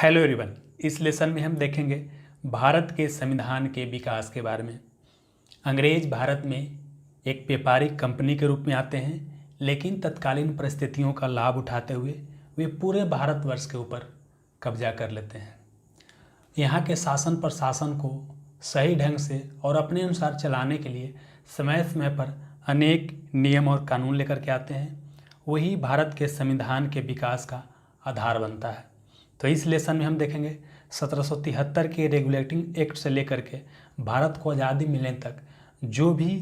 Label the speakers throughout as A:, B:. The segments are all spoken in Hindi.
A: Hello everyone. इस लेसन में हम देखेंगे भारत के संविधान के विकास के बारे में। अंग्रेज भारत में एक व्यापारिक कंपनी के रूप में आते हैं, लेकिन तत्कालीन परिस्थितियों का लाभ उठाते हुए वे पूरे भारतवर्ष के ऊपर कब्जा कर लेते हैं। यहाँ के शासन प्रशासन को सही ढंग से और अपने अनुसार चलाने के लिए समय समय पर अनेक नियम और कानून लेकर के आते हैं। वही भारत के संविधान के विकास का आधार बनता है। तो इस लेसन में हम देखेंगे 1773 के रेगुलेटिंग एक्ट से लेकर के भारत को आज़ादी मिलने तक जो भी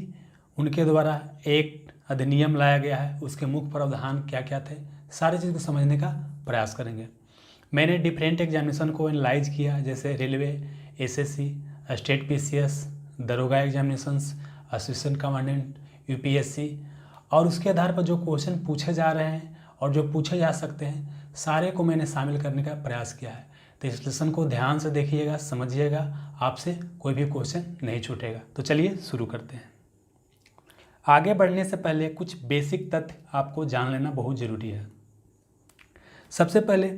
A: उनके द्वारा एक अधिनियम लाया गया है, उसके मुख्य प्रावधान क्या क्या थे, सारी चीज़ को समझने का प्रयास करेंगे। मैंने डिफरेंट एग्जामिनेशन को एनालाइज किया, जैसे रेलवे, एसएससी, स्टेट पीसीएस, दरोगा एग्जामिनेशंस, असिस्टेंट कमांडेंट, यूपीएससी, और उसके आधार पर जो क्वेश्चन पूछे जा रहे हैं और जो पूछे जा सकते हैं सारे को मैंने शामिल करने का प्रयास किया है। तो इस लेसन को ध्यान से देखिएगा, समझिएगा, आपसे कोई भी क्वेश्चन नहीं छूटेगा। तो चलिए शुरू करते हैं। आगे बढ़ने से पहले कुछ बेसिक तथ्य आपको जान लेना बहुत ज़रूरी है। सबसे पहले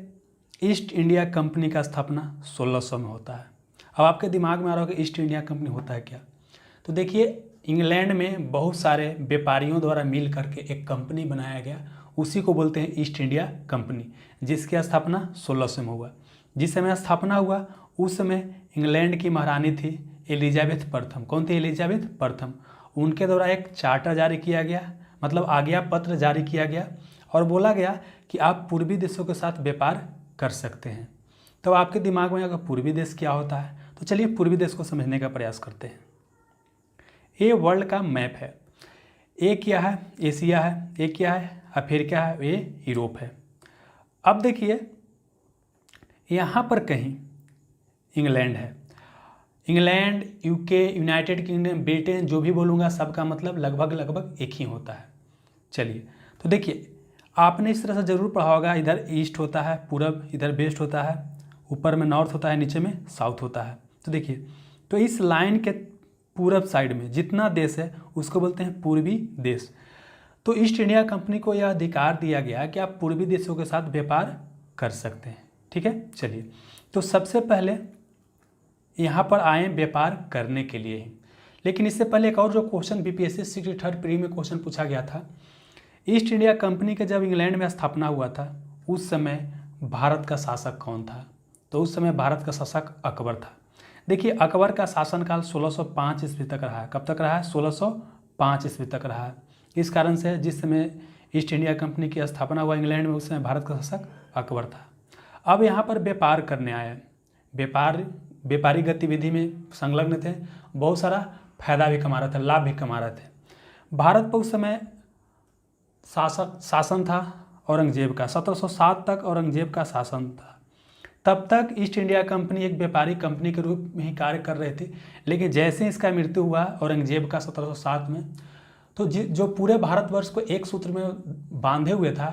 A: ईस्ट इंडिया कंपनी का स्थापना 1600 में होता है। अब आपके दिमाग में आ रहा होगा ईस्ट इंडिया कंपनी होता है क्या। तो देखिए, इंग्लैंड में बहुत सारे व्यापारियों द्वारा मिल करके एक कंपनी बनाया गया, उसी को बोलते हैं ईस्ट इंडिया कंपनी, जिसकी स्थापना 1600 में हुआ। जिस समय स्थापना हुआ उस समय इंग्लैंड की महारानी थी एलिजाबेथ प्रथम। कौन थी? एलिजाबेथ प्रथम। उनके द्वारा एक चार्टर जारी किया गया, मतलब आज्ञा पत्र जारी किया गया, और बोला गया कि आप पूर्वी देशों के साथ व्यापार कर सकते हैं। तो आपके दिमाग में अगर पूर्वी देश क्या होता है, तो चलिए पूर्वी देश को समझने का प्रयास करते हैं। ये वर्ल्ड का मैप है। ये क्या है? एशिया है। ये क्या है? अफ्रीका है। ये यूरोप है। अब देखिए, यहाँ पर कहीं इंग्लैंड है। England, UK, United kingdom, Britain, जो भी बोलूँगा सबका मतलब लगभग एक ही होता है। चलिए, तो देखिए, आपने इस तरह से ज़रूर पढ़ा होगा, इधर ईस्ट होता है पूरब, इधर वेस्ट होता है, ऊपर में नॉर्थ होता है, नीचे में साउथ होता है। तो देखिए, तो इस लाइन के पूरब साइड में जितना देश है उसको बोलते हैं पूर्वी देश। तो ईस्ट इंडिया कंपनी को यह अधिकार दिया गया कि आप पूर्वी देशों के साथ व्यापार कर सकते हैं। ठीक है, चलिए, तो सबसे पहले यहाँ पर आए व्यापार करने के लिए ही। लेकिन इससे पहले एक और जो क्वेश्चन बीपीएससी 63 प्री में क्वेश्चन पूछा गया था, ईस्ट इंडिया कंपनी के जब इंग्लैंड में स्थापना हुआ था उस समय भारत का शासक कौन था? तो उस समय भारत का शासक अकबर था। देखिए, अकबर का शासनकाल 1605 ईस्वी तक रहा है। कब तक रहा है? 1605 ईस्वी तक रहा है। इस कारण से जिस समय ईस्ट इंडिया कंपनी की स्थापना हुआ इंग्लैंड में, उस समय भारत का शासक अकबर था। अब यहाँ पर व्यापार करने आए, व्यापारिक गतिविधि में संलग्न थे, बहुत सारा फायदा भी कमा रहे थे, लाभ भी कमा रहे थे। भारत पर उस समय शासन था औरंगजेब का। 1707 तक औरंगजेब का शासन था। तब तक ईस्ट इंडिया कंपनी एक व्यापारिक कंपनी के रूप में ही कार्य कर रही थी। लेकिन जैसे इसका मृत्यु हुआ औरंगजेब का 1707 में, तो जो पूरे भारतवर्ष को एक सूत्र में बांधे हुए था,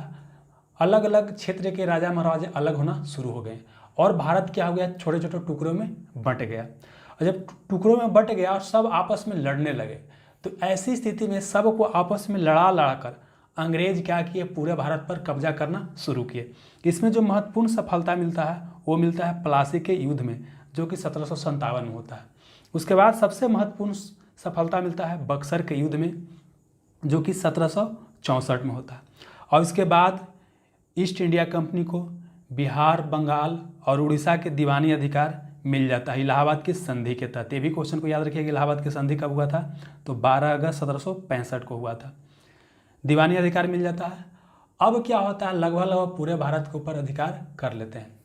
A: अलग अलग क्षेत्र के राजा महाराजे अलग होना शुरू हो गए और भारत क्या हो गया? छोटे छोटे टुकड़ों में बंट गया। और जब टुकड़ों में बंट गया और सब आपस में लड़ने लगे, तो ऐसी स्थिति में सबको आपस में लड़ा कर अंग्रेज क्या किए? पूरे भारत पर कब्जा करना शुरू किए। इसमें जो महत्वपूर्ण सफलता मिलता है वो मिलता है प्लासी के युद्ध में, जो कि 1757 में होता है। उसके बाद सबसे महत्वपूर्ण सफलता मिलता है बक्सर के युद्ध में, जो कि 1764 में होता है। और इसके बाद ईस्ट इंडिया कंपनी को बिहार, बंगाल और उड़ीसा के दीवानी अधिकार मिल जाता है इलाहाबाद की संधि के तहत। ये भी क्वेश्चन को याद रखिएगा, इलाहाबाद की संधि कब हुआ था? तो 12 अगस्त 1765 को हुआ था। दीवानी अधिकार मिल जाता है। अब क्या होता है? लगभग पूरे भारत के ऊपर अधिकार कर लेते हैं।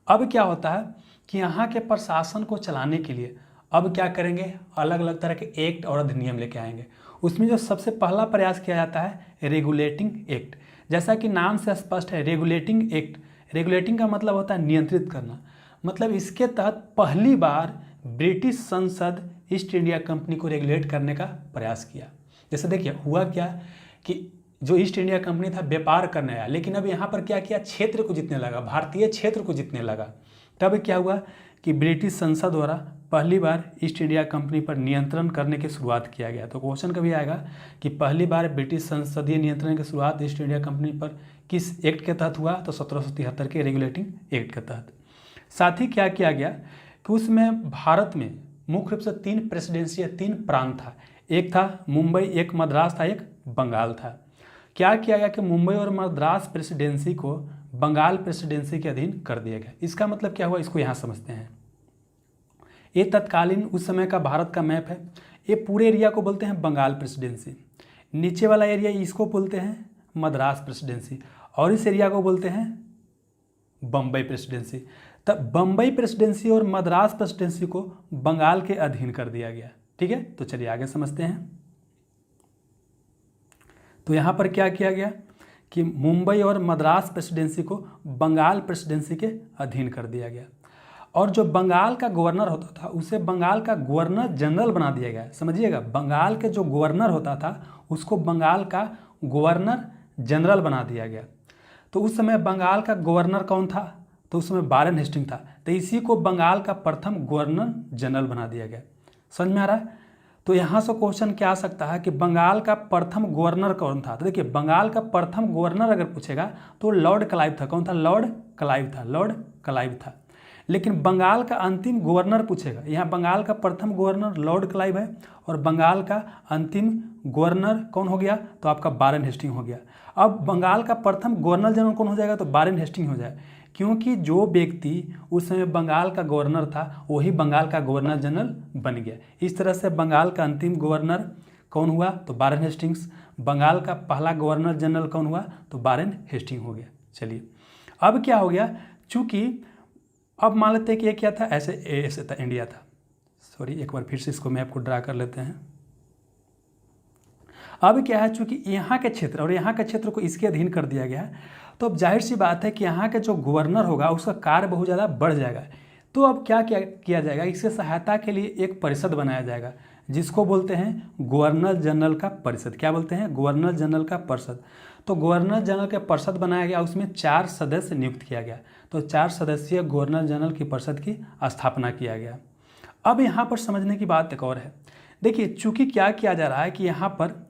A: अब क्या होता है कि यहाँ के प्रशासन को चलाने के लिए अब क्या करेंगे? अलग अलग तरह के एक्ट और अधिनियम लेके आएंगे। उसमें जो सबसे पहला प्रयास किया जाता है रेगुलेटिंग एक्ट। जैसा कि नाम से स्पष्ट है, रेगुलेटिंग एक्ट। रेगुलेटिंग का मतलब होता है नियंत्रित करना। मतलब इसके तहत पहली बार ब्रिटिश संसद ईस्ट इंडिया कंपनी को रेगुलेट करने का प्रयास किया। जैसे देखिए, हुआ क्या कि जो ईस्ट इंडिया कंपनी था व्यापार करने आया, लेकिन अब यहाँ पर क्या किया? क्षेत्र को जीतने लगा, भारतीय क्षेत्र को जीतने लगा। तब क्या हुआ कि ब्रिटिश संसद द्वारा पहली बार ईस्ट इंडिया कंपनी पर नियंत्रण करने की शुरुआत किया गया। तो क्वेश्चन कभी आएगा कि पहली बार ब्रिटिश संसदीय नियंत्रण की शुरुआत ईस्ट इंडिया कंपनी पर किस एक्ट के तहत हुआ? तो 1773 के रेगुलेटिंग एक्ट के तहत। साथ ही क्या किया गया कि उसमें भारत में मुख्य रूप से 3 प्रेसिडेंसी, 3 प्रांत था। एक था मुंबई, एक मद्रास था, एक बंगाल था। क्या किया गया कि मुंबई और मद्रास प्रेसिडेंसी को बंगाल प्रेसिडेंसी के अधीन कर दिया गया। इसका मतलब क्या हुआ, इसको यहाँ समझते हैं। ये तत्कालीन उस समय का भारत का मैप है। ये पूरे एरिया को बोलते हैं बंगाल प्रेसिडेंसी, नीचे वाला एरिया इसको बोलते हैं मद्रास प्रेसिडेंसी, और इस एरिया को बोलते हैं बम्बई प्रेसिडेंसी। तब बम्बई प्रेसिडेंसी और मद्रास प्रेसिडेंसी को बंगाल के अधीन कर दिया गया। ठीक है, तो चलिए आगे समझते हैं। तो यहाँ पर क्या किया गया कि मुंबई और मद्रास प्रेसिडेंसी को बंगाल प्रेसिडेंसी के अधीन कर दिया गया, और जो बंगाल का गवर्नर होता था उसे बंगाल का गवर्नर जनरल बना दिया गया। समझिएगा, बंगाल के जो गवर्नर होता था उसको बंगाल का गवर्नर जनरल बना दिया गया। तो उस समय बंगाल का गवर्नर कौन था, तो उस समय वारेन हेस्टिंग था। तो इसी को बंगाल का प्रथम गवर्नर जनरल बना दिया गया। समझ में आ रहा है? तो यहाँ से क्वेश्चन क्या आ सकता है कि बंगाल का प्रथम गवर्नर कौन था। तो देखिए, बंगाल का प्रथम गवर्नर अगर पूछेगा तो लॉर्ड क्लाइव था। कौन था? लॉर्ड क्लाइव था, लॉर्ड क्लाइव था। लेकिन बंगाल का अंतिम गवर्नर पूछेगा, यहाँ बंगाल का प्रथम गवर्नर लॉर्ड क्लाइव है और बंगाल का अंतिम गवर्नर कौन हो गया, तो आपका वारेन हेस्टिंग हो गया। अब बंगाल का प्रथम गवर्नर जनरल कौन हो जाएगा, तो वारेन हेस्टिंग हो जाए, क्योंकि जो व्यक्ति उस समय बंगाल का गवर्नर था वही बंगाल का गवर्नर जनरल बन गया। इस तरह से बंगाल का अंतिम गवर्नर कौन हुआ, तो वारेन हेस्टिंग्स। बंगाल का पहला गवर्नर जनरल कौन हुआ, तो वारेन हेस्टिंग हो गया। चलिए, अब क्या हो गया, चूंकि अब मान लेते हैं कि ये क्या था, ऐसे था, इंडिया था। सॉरी, एक बार फिर से इसको मैप को ड्रा कर लेते हैं। अब क्या है, चूंकि यहाँ के क्षेत्र और यहाँ के क्षेत्र को इसके अधीन कर दिया गया है, तो अब जाहिर सी बात है कि यहाँ के जो गवर्नर होगा उसका कार्य बहुत ज़्यादा बढ़ जाएगा। तो अब क्या किया जाएगा, इससे सहायता के लिए एक परिषद बनाया जाएगा जिसको बोलते हैं गवर्नर जनरल का परिषद। क्या बोलते हैं? गवर्नर जनरल का परिषद। तो गवर्नर जनरल का परिषद बनाया गया, उसमें 4 सदस्य नियुक्त किया गया। तो 4 सदस्यीय गवर्नर जनरल की परिषद की स्थापना किया गया। अब यहाँ पर समझने की बात एक और है। देखिए, चूंकि क्या किया जा रहा है कि यहाँ पर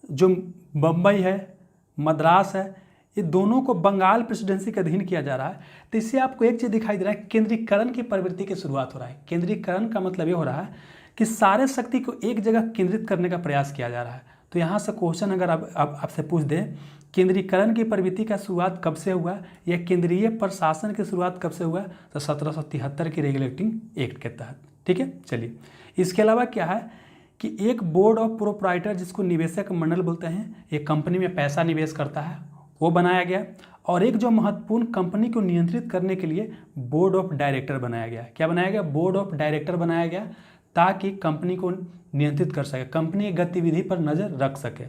A: जो बम्बई है, मद्रास है, ये दोनों को बंगाल प्रेसिडेंसी के अधीन किया जा रहा है। तो इससे आपको एक चीज़ दिखाई दे रहा है, केंद्रीकरण की प्रवृत्ति की शुरुआत हो रहा है। केंद्रीकरण का मतलब ये हो रहा है कि सारे शक्ति को एक जगह केंद्रित करने का प्रयास किया जा रहा है। तो यहाँ से क्वेश्चन अगर आपसे पूछ दे, केंद्रीकरण की प्रवृत्ति का शुरुआत कब से हुआ या केंद्रीय प्रशासन की शुरुआत कब से हुआ, तो 1773 की रेगुलेटिंग एक्ट के तहत। ठीक है, चलिए, इसके अलावा क्या है कि एक बोर्ड ऑफ प्रोप्राइटर, जिसको निवेशक मंडल बोलते हैं, एक कंपनी में पैसा निवेश करता है, वो बनाया गया। और एक जो महत्वपूर्ण कंपनी को नियंत्रित करने के लिए बोर्ड ऑफ डायरेक्टर बनाया गया। क्या बनाया गया? बोर्ड ऑफ डायरेक्टर बनाया गया, ताकि कंपनी को नियंत्रित कर सके, कंपनी की गतिविधि पर नज़र रख सके।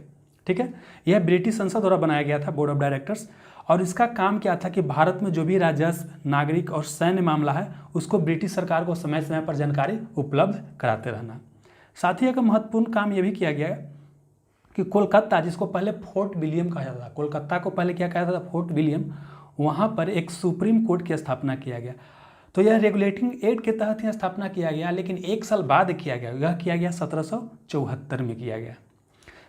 A: ठीक है, यह ब्रिटिश संसद द्वारा बनाया गया था, बोर्ड ऑफ डायरेक्टर्स। और इसका काम क्या था कि भारत में जो भी राजस्व, नागरिक और सैन्य मामला है उसको ब्रिटिश सरकार को समय समय पर जानकारी उपलब्ध कराते रहना। साथ ही एक महत्वपूर्ण काम यह भी किया गया कि कोलकाता, जिसको पहले फोर्ट विलियम कहा जाता था, कोलकाता को पहले क्या कहा जाता था, फोर्ट विलियम, वहाँ पर एक सुप्रीम कोर्ट की स्थापना किया गया। तो यह रेगुलेटिंग एक्ट के तहत ही स्थापना किया गया, लेकिन 1 साल बाद किया गया। यह किया गया 1774 में किया गया।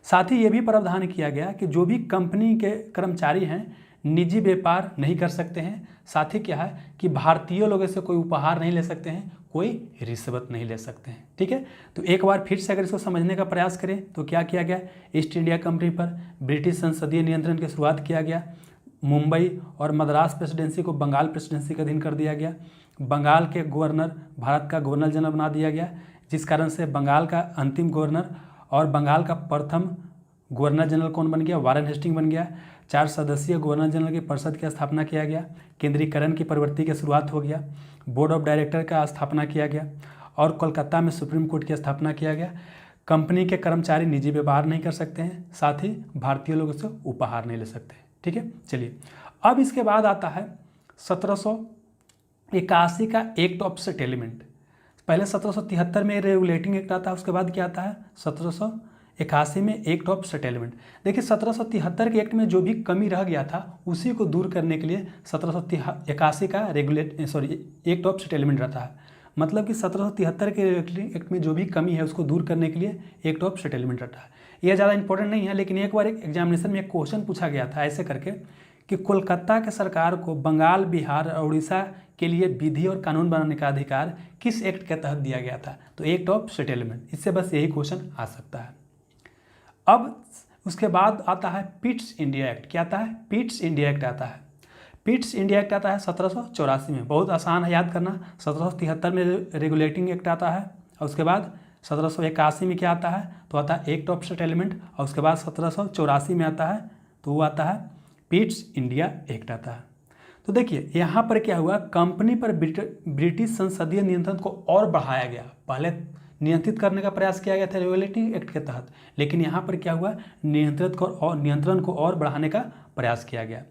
A: साथ ही ये भी प्रावधान किया गया कि जो भी कंपनी के कर्मचारी हैं निजी व्यापार नहीं कर सकते हैं। साथ ही क्या है कि भारतीय लोगों से कोई उपहार नहीं ले सकते हैं, कोई रिश्वत नहीं ले सकते हैं। ठीक है, तो एक बार फिर से अगर इसको समझने का प्रयास करें तो क्या किया गया, ईस्ट इंडिया कंपनी पर ब्रिटिश संसदीय नियंत्रण की शुरुआत किया गया। मुंबई और मद्रास प्रेसिडेंसी को बंगाल प्रेसिडेंसी के अधीन कर दिया गया। बंगाल के गवर्नर भारत का गवर्नर जनरल बना दिया गया, जिस कारण से बंगाल का अंतिम गवर्नर और बंगाल का प्रथम गवर्नर जनरल कौन बन गया, वारेन हेस्टिंग बन गया। 4 सदस्यीय गवर्नर जनरल की परिषद की स्थापना किया गया। केंद्रीकरण की प्रवृत्ति की शुरुआत हो गया। बोर्ड ऑफ डायरेक्टर का स्थापना किया गया और कोलकाता में सुप्रीम कोर्ट की स्थापना किया गया। कंपनी के कर्मचारी निजी व्यवहार नहीं कर सकते हैं, साथ ही भारतीय लोगों से उपहार नहीं ले सकते। ठीक है, चलिए, अब इसके बाद आता है 1781 का एक्ट ऑफ सेटलमेंट। पहले 1773 में रेगुलेटिंग एक्ट आता है, उसके बाद क्या आता है 1781 में एक्ट ऑफ सेटलमेंट। देखिए, 1773 के एक्ट में जो भी कमी रह गया था उसी को दूर करने के लिए 1781 का एक्ट ऑफ सेटलमेंट रहता है। मतलब कि 1773 के रेगुलेटिंग एक्ट में जो भी कमी है उसको दूर करने के लिए एक्ट ऑफ सेटलमेंट रहता है। यह ज़्यादा इंपॉर्टेंट नहीं है, लेकिन एक बार एक एग्जामिनेशन में एक क्वेश्चन पूछा गया था ऐसे करके कि कोलकाता के सरकार को बंगाल, बिहार और उड़ीसा के लिए विधि और कानून बनाने का अधिकार किस एक्ट के तहत दिया गया था? तो एक्ट ऑफ सेटलमेंट। इससे बस यही क्वेश्चन आ सकता है। अब उसके बाद आता है पिट्स इंडिया एक्ट। क्या आता है? पिट्स इंडिया एक्ट आता है। पिट्स इंडिया एक्ट आता है 1784 में। बहुत आसान है याद करना। 1773 में रेगुलेटिंग एक्ट आता है और उसके बाद 1781 में क्या आता है? तो आता है एक्ट ऑफ सेटलमेंट और उसके बाद 1784 में आता है तो वो आता है पिट्स इंडिया एक्ट आता है। तो देखिए यहाँ पर क्या हुआ, कंपनी पर ब्रिटिश संसदीय नियंत्रण को और बढ़ाया गया। पहले नियंत्रित करने का प्रयास किया गया था रेगुलेटिंग एक्ट के तहत, लेकिन यहाँ पर क्या हुआ, नियंत्रण को और बढ़ाने का प्रयास किया गया।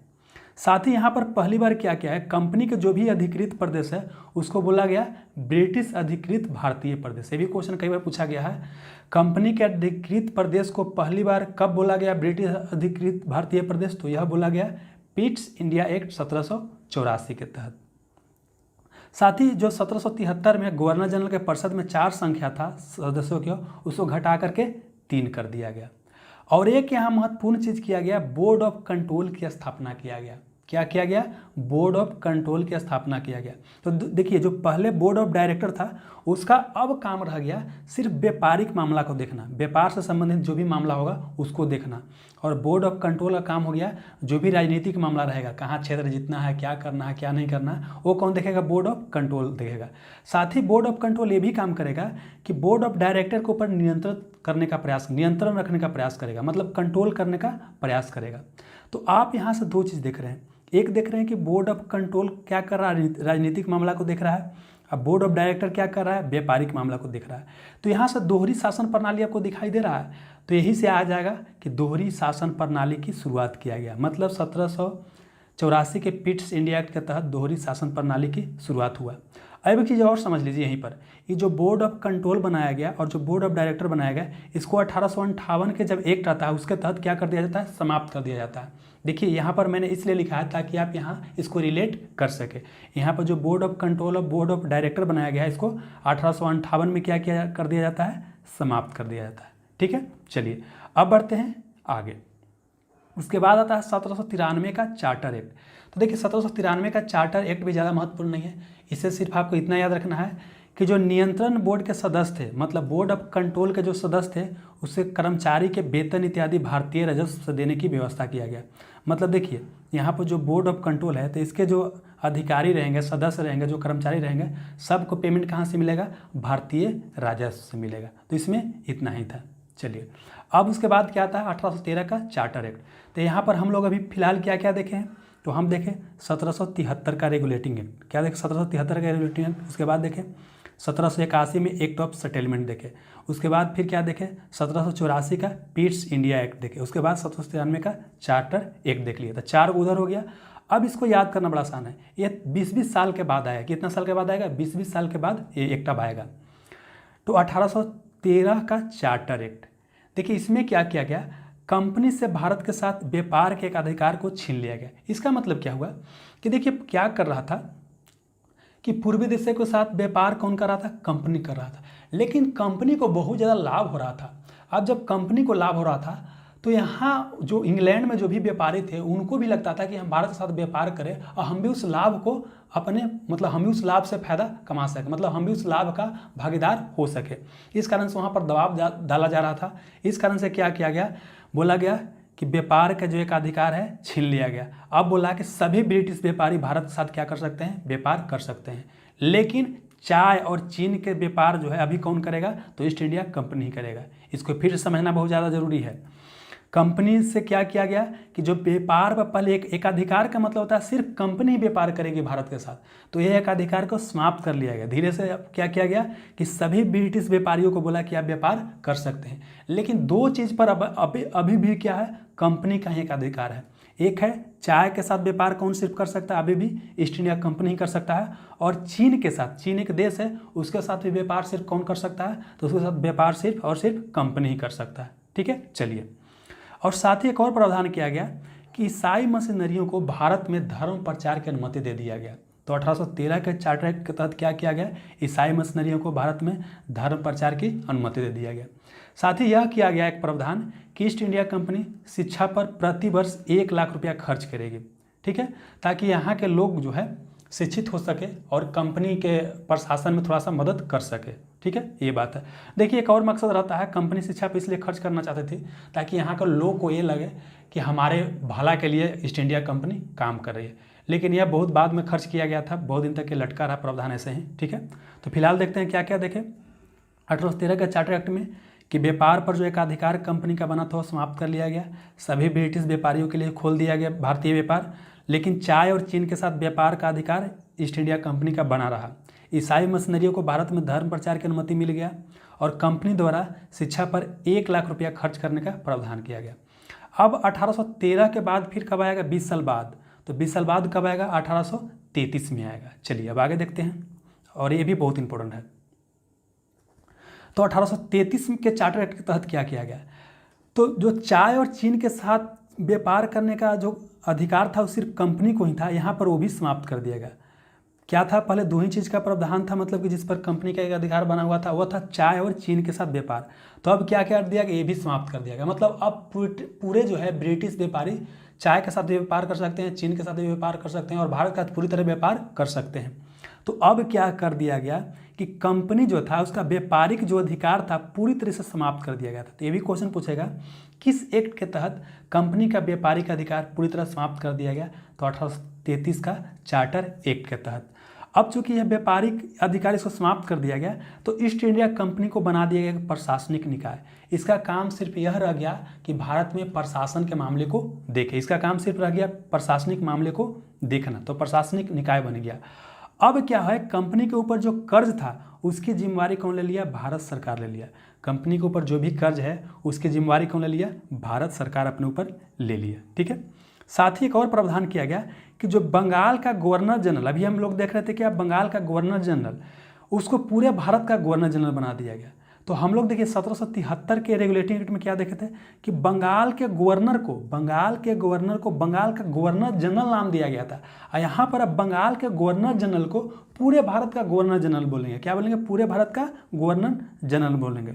A: साथ ही यहाँ पर पहली बार क्या किया है, कंपनी के जो भी अधिकृत प्रदेश है उसको बोला गया ब्रिटिश अधिकृत भारतीय प्रदेश। ये भी क्वेश्चन कई बार पूछा गया है। कंपनी के अधिकृत प्रदेश को पहली बार कब बोला गया ब्रिटिश अधिकृत भारतीय प्रदेश? तो यह बोला गया पिट्स इंडिया एक्ट 1784 के तहत। साथ ही जो 1773 में गवर्नर जनरल के परिषद में 4 संख्या था सदस्यों की, उसको घटा करके 3 कर दिया गया। और एक यहाँ महत्वपूर्ण चीज़ किया गया, बोर्ड ऑफ कंट्रोल की स्थापना किया गया। क्या किया गया? बोर्ड ऑफ कंट्रोल की स्थापना किया गया। तो देखिए जो पहले बोर्ड ऑफ डायरेक्टर था उसका अब काम रह गया सिर्फ व्यापारिक मामला को देखना, व्यापार से संबंधित जो भी मामला होगा उसको देखना। और बोर्ड ऑफ कंट्रोल का काम हो गया जो भी राजनीतिक मामला रहेगा, कहाँ क्षेत्र जीतना है, क्या करना है, क्या नहीं करना है, वो कौन देखेगा? बोर्ड ऑफ कंट्रोल देखेगा। साथ ही बोर्ड ऑफ कंट्रोल ये भी काम करेगा कि बोर्ड ऑफ डायरेक्टर के ऊपर नियंत्रण रखने का प्रयास करेगा, मतलब कंट्रोल करने का प्रयास करेगा। तो आप यहाँ से 2 चीज़ देख रहे हैं। एक देख रहे हैं कि बोर्ड ऑफ कंट्रोल क्या कर रहा है, राजनीतिक मामला को देख रहा है। अब बोर्ड ऑफ डायरेक्टर क्या कर रहा है, व्यापारिक मामला को देख रहा है। तो यहाँ से दोहरी शासन प्रणाली आपको दिखाई दे रहा है। तो यही से आ जाएगा कि दोहरी शासन प्रणाली की शुरुआत किया गया, मतलब 1784 के पिट्स इंडिया एक्ट के तहत दोहरी शासन प्रणाली की शुरुआत हुआ। अब एक चीज़ और समझ लीजिए यहीं पर, ये जो बोर्ड ऑफ कंट्रोल बनाया गया और जो बोर्ड ऑफ डायरेक्टर बनाया गया, इसको 1858 के जब एक्ट आता है उसके तहत क्या कर दिया जाता है? समाप्त कर दिया जाता है। देखिए यहाँ पर मैंने इसलिए लिखा है ताकि आप यहाँ इसको रिलेट कर सके। यहाँ पर जो बोर्ड ऑफ कंट्रोल और बोर्ड ऑफ डायरेक्टर बनाया गया है इसको 1858 में क्या किया कर दिया जाता है? समाप्त कर दिया जाता है। ठीक है, चलिए अब बढ़ते हैं आगे। उसके बाद आता है 1793 का चार्टर एक्ट। तो देखिए 1793 का चार्टर एक्ट भी ज़्यादा महत्वपूर्ण नहीं है। इससे सिर्फ आपको इतना याद रखना है कि जो नियंत्रण बोर्ड के सदस्य थे, मतलब बोर्ड ऑफ कंट्रोल के जो सदस्य थे, उससे कर्मचारी के वेतन इत्यादि भारतीय राजस्व से देने की व्यवस्था किया गया। मतलब देखिए यहाँ पर जो बोर्ड ऑफ कंट्रोल है तो इसके जो अधिकारी रहेंगे, सदस्य रहेंगे, जो कर्मचारी रहेंगे, सबको पेमेंट कहाँ से मिलेगा? भारतीय राजस्व से मिलेगा। तो इसमें इतना ही था। चलिए अब उसके बाद क्या आता है? 1813 का चार्टर एक्ट। तो यहाँ पर हम लोग अभी फिलहाल क्या क्या देखें? तो हम देखें 1773 का रेगुलेटिंग एक्ट। क्या देखें? 1773 का रेगुलेटिंग एक्ट। उसके बाद देखें 1781 में एक्ट ऑफ सेटलमेंट देखे। उसके बाद फिर क्या देखें? 1784 का पिट्स इंडिया एक्ट देखे। उसके बाद 1793 का चार्टर एक्ट देख लिया। तो 4 उधर हो गया। अब इसको याद करना बड़ा आसान है। ये 20-20 साल के बाद आएगा। कितना साल के बाद आएगा? 20-20 साल के बाद ये एक्ट अब आएगा। तो 1813 का चार्टर एक्ट, देखिए इसमें क्या किया गया? कंपनी से भारत के साथ व्यापार के एक अधिकार को छीन लिया गया। इसका मतलब क्या हुआ कि देखिए क्या कर रहा था कि पूर्वी देशों के साथ व्यापार कौन कर रहा था? कंपनी कर रहा था। लेकिन कंपनी को बहुत ज़्यादा लाभ हो रहा था। अब जब कंपनी को लाभ हो रहा था तो यहाँ जो इंग्लैंड में जो भी व्यापारी थे उनको भी लगता था कि हम भारत के साथ व्यापार करें और हम भी उस लाभ को अपने, मतलब हम भी उस लाभ से फायदा कमा सकें, मतलब हम भी उस लाभ का भागीदार हो सके। इस कारण से वहाँ पर दबाव डाला जा रहा था। इस कारण से क्या किया गया? बोला गया कि व्यापार का जो एक अधिकार है छीन लिया गया। अब बोला कि सभी ब्रिटिश व्यापारी भारत के साथ क्या कर सकते हैं? व्यापार कर सकते हैं। लेकिन चाय और चीन के व्यापार जो है अभी कौन करेगा? तो ईस्ट इंडिया कंपनी ही करेगा। इसको फिर समझना बहुत ज़्यादा जरूरी है। कंपनी से क्या किया गया कि जो व्यापार पर पहले एक अधिकार का मतलब होता है सिर्फ कंपनी ही व्यापार करेगी भारत के साथ, तो यह एक अधिकार को समाप्त कर लिया गया। धीरे से क्या किया गया कि सभी ब्रिटिश व्यापारियों को बोला कि आप व्यापार कर सकते हैं। लेकिन 2 चीज़ पर अभी भी क्या है? कंपनी का ही एक अधिकार है। एक है चाय के साथ व्यापार कौन सिर्फ कर सकता है? अभी भी ईस्ट इंडिया कंपनी ही कर सकता है। और चीन के साथ, चीन एक देश है, उसके साथ भी व्यापार सिर्फ कौन कर सकता है? तो उसके साथ व्यापार सिर्फ और सिर्फ कंपनी ही कर सकता है। ठीक है, चलिए। और साथ ही एक और प्रावधान किया गया कि ईसाई मशीनरियों को भारत में धर्म प्रचार की अनुमति दे दिया गया। तो 1813 के चार्टर एक्ट के तहत क्या किया गया? ईसाई मशीनरियों को भारत में धर्म प्रचार की अनुमति दे दिया गया। साथ ही यह किया गया एक प्रावधान कि ईस्ट इंडिया कंपनी शिक्षा पर प्रति वर्ष 1 लाख रुपया खर्च करेगी। ठीक है, ताकि यहाँ के लोग जो है शिक्षित हो सके और कंपनी के प्रशासन में थोड़ा सा मदद कर सके। ठीक है, ये बात है। देखिए एक और मकसद रहता है, कंपनी शिक्षा पर इसलिए खर्च करना चाहते थे ताकि यहाँ के लोग को ये लगे कि हमारे भला के लिए ईस्ट इंडिया कंपनी काम कर रही है, लेकिन यह बहुत बाद में खर्च किया गया था, बहुत दिन तक ये लटका रहा प्रावधान ऐसे ही। ठीक है, तो फिलहाल देखते हैं क्या क्या देखें 1813 के चार्टर एक्ट में कि व्यापार पर जो एकाधिकार कंपनी का बना था वो समाप्त कर लिया गया, सभी ब्रिटिश व्यापारियों के लिए खोल दिया गया भारतीय व्यापार, लेकिन चाय और चीन के साथ व्यापार का अधिकार ईस्ट इंडिया कंपनी का बना रहा। ईसाई मिशनरियों को भारत में धर्म प्रचार की अनुमति मिल गया और कंपनी द्वारा शिक्षा पर 1 लाख रुपया खर्च करने का प्रावधान किया गया। अब 1813 के बाद फिर कब आएगा, 20 साल बाद, तो 20 साल बाद कब आएगा, 1833 में आएगा। चलिए अब आगे देखते हैं, और ये भी बहुत इंपॉर्टेंट है। तो 1833 के चार्टर एक्ट के तहत क्या किया गया, तो जो चाय और चीन के साथ व्यापार करने का जो अधिकार था वो सिर्फ कंपनी को ही था, यहाँ पर वो भी समाप्त कर दिया गया। क्या था, पहले दो ही चीज़ का प्रावधान था, मतलब कि जिस पर कंपनी का एक अधिकार बना हुआ था वो था चाय और चीन के साथ व्यापार, तो अब क्या क्या दिया गया, ये भी समाप्त कर दिया गया। मतलब अब पूरे जो है ब्रिटिश व्यापारी चाय के साथ भी व्यापार कर सकते हैं, चीन के साथ भी व्यापार कर सकते हैं और भारत का पूरी तरह व्यापार कर सकते हैं। तो अब क्या कर दिया गया कि कंपनी जो था उसका व्यापारिक जो अधिकार था पूरी तरह से समाप्त कर दिया गया था। तो ये भी क्वेश्चन पूछेगा किस एक्ट के तहत कंपनी का व्यापारिक अधिकार पूरी तरह समाप्त कर दिया गया, तो 1833 का चार्टर एक्ट के तहत। अब चूंकि यह व्यापारिक अधिकार इसको समाप्त कर दिया गया तो ईस्ट इंडिया कंपनी को बना दिया गया प्रशासनिक निकाय। इसका काम सिर्फ यह रह गया कि भारत में प्रशासन के मामले को देखे, इसका काम सिर्फ रह गया प्रशासनिक मामले को देखना, तो प्रशासनिक निकाय बन गया। अब क्या है, कंपनी के ऊपर जो कर्ज था उसकी जिम्मेवारी कौन ले लिया, भारत सरकार ले लिया। कंपनी के ऊपर जो भी कर्ज है उसकी जिम्मेवारी कौन ले लिया, भारत सरकार अपने ऊपर ले लिया। ठीक है, साथ ही एक और प्रावधान किया गया कि जो बंगाल का गवर्नर जनरल, अभी हम लोग देख रहे थे कि अब बंगाल का गवर्नर जनरल, उसको पूरे भारत का गवर्नर जनरल बना दिया गया। तो हम लोग देखिए 1773 के रेगुलेटिंग एक्ट में क्या देखे थे कि बंगाल के गवर्नर को बंगाल का गवर्नर जनरल नाम दिया गया था, और यहाँ पर अब बंगाल के गवर्नर जनरल को पूरे भारत का गवर्नर जनरल बोलेंगे। क्या बोलेंगे, पूरे भारत का गवर्नर जनरल बोलेंगे।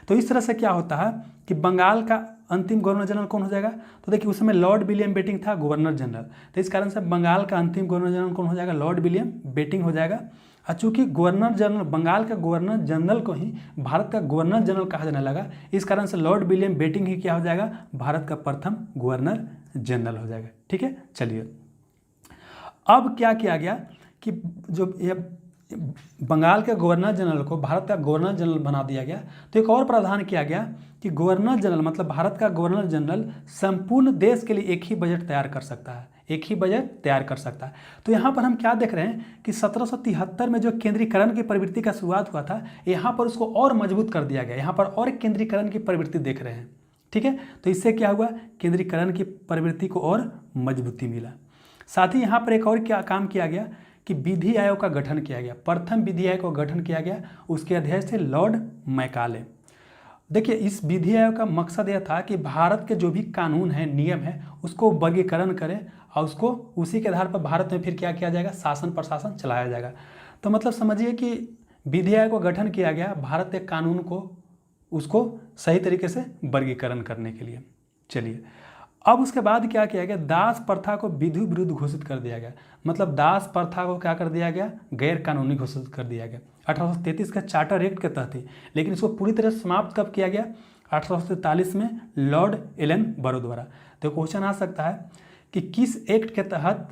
A: तो इस तरह से क्या होता है कि बंगाल का अंतिम गवर्नर जनरल कौन हो जाएगा, तो देखिए उस समय लॉर्ड विलियम बेटिंग था गवर्नर जनरल, तो इस कारण से बंगाल का अंतिम गवर्नर जनरल कौन हो जाएगा, लॉर्ड विलियम बेटिंग हो जाएगा। और चूंकि गवर्नर जनरल बंगाल का गवर्नर जनरल को ही भारत का गवर्नर जनरल कहा जाने लगा, इस कारण से लॉर्ड विलियम बेटिंग ही क्या हो जाएगा, भारत का प्रथम गवर्नर जनरल हो जाएगा। ठीक है, चलिए अब क्या किया गया कि जो ये बंगाल के गवर्नर जनरल को भारत का गवर्नर जनरल बना दिया गया, तो एक और प्रावधान किया गया कि गवर्नर जनरल मतलब भारत का गवर्नर जनरल संपूर्ण देश के लिए एक ही बजट तैयार कर सकता है, एक ही बजट तैयार कर सकता है। तो यहाँ पर हम क्या देख रहे हैं कि 1773 में जो केंद्रीकरण की प्रवृत्ति का शुरुआत हुआ था, यहाँ पर उसको और मजबूत कर दिया गया, यहाँ पर और केंद्रीकरण की प्रवृत्ति देख रहे हैं। ठीक है, तो इससे क्या हुआ, केंद्रीकरण की प्रवृत्ति को और मजबूती मिला। साथ ही यहाँ पर एक और क्या काम किया गया कि विधि आयोग का गठन किया गया, प्रथम विधि आयोग का गठन किया गया, उसके अध्यक्ष थे लॉर्ड मैकाले। देखिए इस विधि आयोग का मकसद यह था कि भारत के जो भी कानून है, नियम है, उसको वर्गीकरण करें और उसको उसी के आधार पर भारत में फिर क्या किया जाएगा, शासन प्रशासन चलाया जाएगा। तो मतलब समझिए कि विधि आयोग का गठन किया गया भारत के कानून को उसको सही तरीके से वर्गीकरण करने के लिए। चलिए अब उसके बाद क्या किया गया, दास प्रथा को विधि विरुद्ध घोषित कर दिया गया, मतलब दास प्रथा को क्या कर दिया गया, गैर कानूनी घोषित कर दिया गया 1833 के चार्टर एक्ट के तहत ही। लेकिन इसको पूरी तरह समाप्त कब किया गया, 1843 में लॉर्ड एलन बरो द्वारा। तो क्वेश्चन आ सकता है कि किस एक्ट के तहत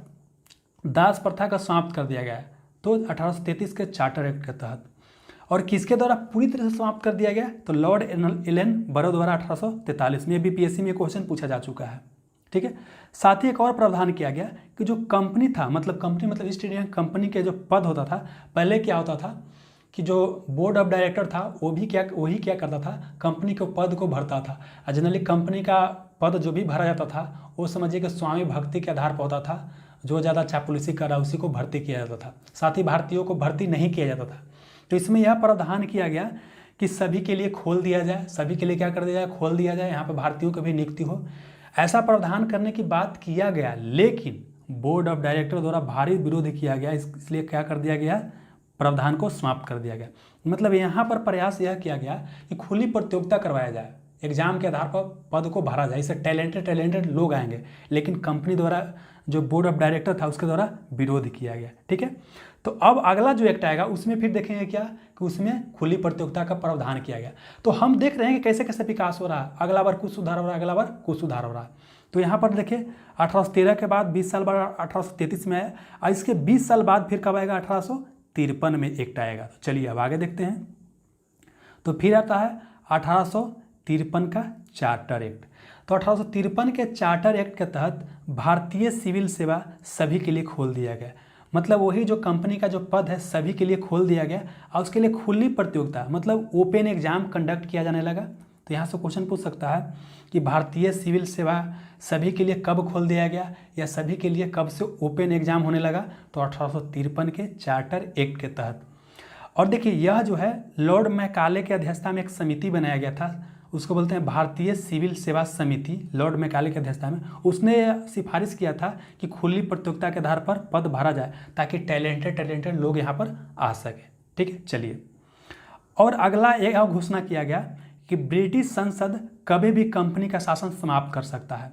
A: दास प्रथा का समाप्त कर दिया गया, तो 1833 के चार्टर एक्ट के तहत। और किसके द्वारा पूरी तरह से समाप्त कर दिया गया, तो लॉर्ड एलन बरो द्वारा 1843 में। बीपीएससी में क्वेश्चन पूछा जा चुका है। ठीक है, साथ ही एक और प्रावधान किया गया कि जो कंपनी था, मतलब कंपनी मतलब ईस्ट इंडिया कंपनी के जो पद होता था, पहले क्या होता था कि जो बोर्ड ऑफ डायरेक्टर था वही क्या करता था, कंपनी के पद को भरता था। जनरली कंपनी का पद जो भी भरा जाता था वो समझिए कि स्वामी भक्ति के आधार पर होता था, जो ज़्यादा चापलूसी कर रहा उसी को भर्ती किया जाता था, साथ ही भारतीयों को भर्ती नहीं किया जाता था। तो इसमें यह प्रावधान किया गया कि सभी के लिए खोल दिया जाए, सभी के लिए क्या कर दिया जाए, खोल दिया जाए, यहाँ पर भारतीयों की भी नियुक्ति हो, ऐसा प्रावधान करने की बात किया गया। लेकिन बोर्ड ऑफ डायरेक्टर द्वारा भारी विरोध किया गया, इसलिए क्या कर दिया गया, प्रावधान को समाप्त कर दिया गया। मतलब यहाँ पर प्रयास यह किया गया कि खुली प्रतियोगिता करवाया जाए, एग्जाम के आधार पर पद को भरा जाए, इससे टैलेंटेड लोग आएंगे, लेकिन कंपनी द्वारा जो बोर्ड ऑफ डायरेक्टर था उसके द्वारा विरोध किया गया। ठीक है, तो अब अगला जो एक्ट आएगा उसमें फिर देखेंगे क्या कि उसमें खुली प्रतियोगिता का प्रावधान किया गया। तो हम देख रहे हैं कि कैसे कैसे विकास हो रहा है, अगला बार कुछ सुधार हो रहा है, अगला बार कुछ सुधार हो रहा है। तो यहाँ पर देखिए 1813 के बाद 20 साल बाद 1833 में आया, और इसके 20 साल बाद फिर कब आएगा, 1853 में एक्ट आएगा। तो चलिए अब आगे देखते हैं। तो फिर आता है 1853 का चार्टर एक्ट। तो 1853 के चार्टर एक्ट के तहत भारतीय सिविल सेवा सभी के लिए खोल दिया गया। मतलब वही जो कंपनी का जो पद है सभी के लिए खोल दिया गया, और उसके लिए खुली प्रतियोगिता मतलब ओपन एग्जाम कंडक्ट किया जाने लगा। तो यहाँ से क्वेश्चन पूछ सकता है कि भारतीय सिविल सेवा सभी के लिए कब खोल दिया गया, या सभी के लिए कब से ओपन एग्जाम होने लगा। तो 1853 के चार्टर एक्ट के तहत। और देखिए यह जो है लॉर्ड मैकाले की अध्यक्षता में एक समिति बनाया गया था, उसको बोलते हैं भारतीय सिविल सेवा समिति। लॉर्ड मैकाले की अध्यक्षता में उसने सिफारिश किया था कि खुली प्रतियोगिता के आधार पर पद भरा जाए ताकि टैलेंटेड लोग यहाँ पर आ सके। ठीक है, चलिए। और अगला एक और घोषणा किया गया कि ब्रिटिश संसद कभी भी कंपनी का शासन समाप्त कर सकता है।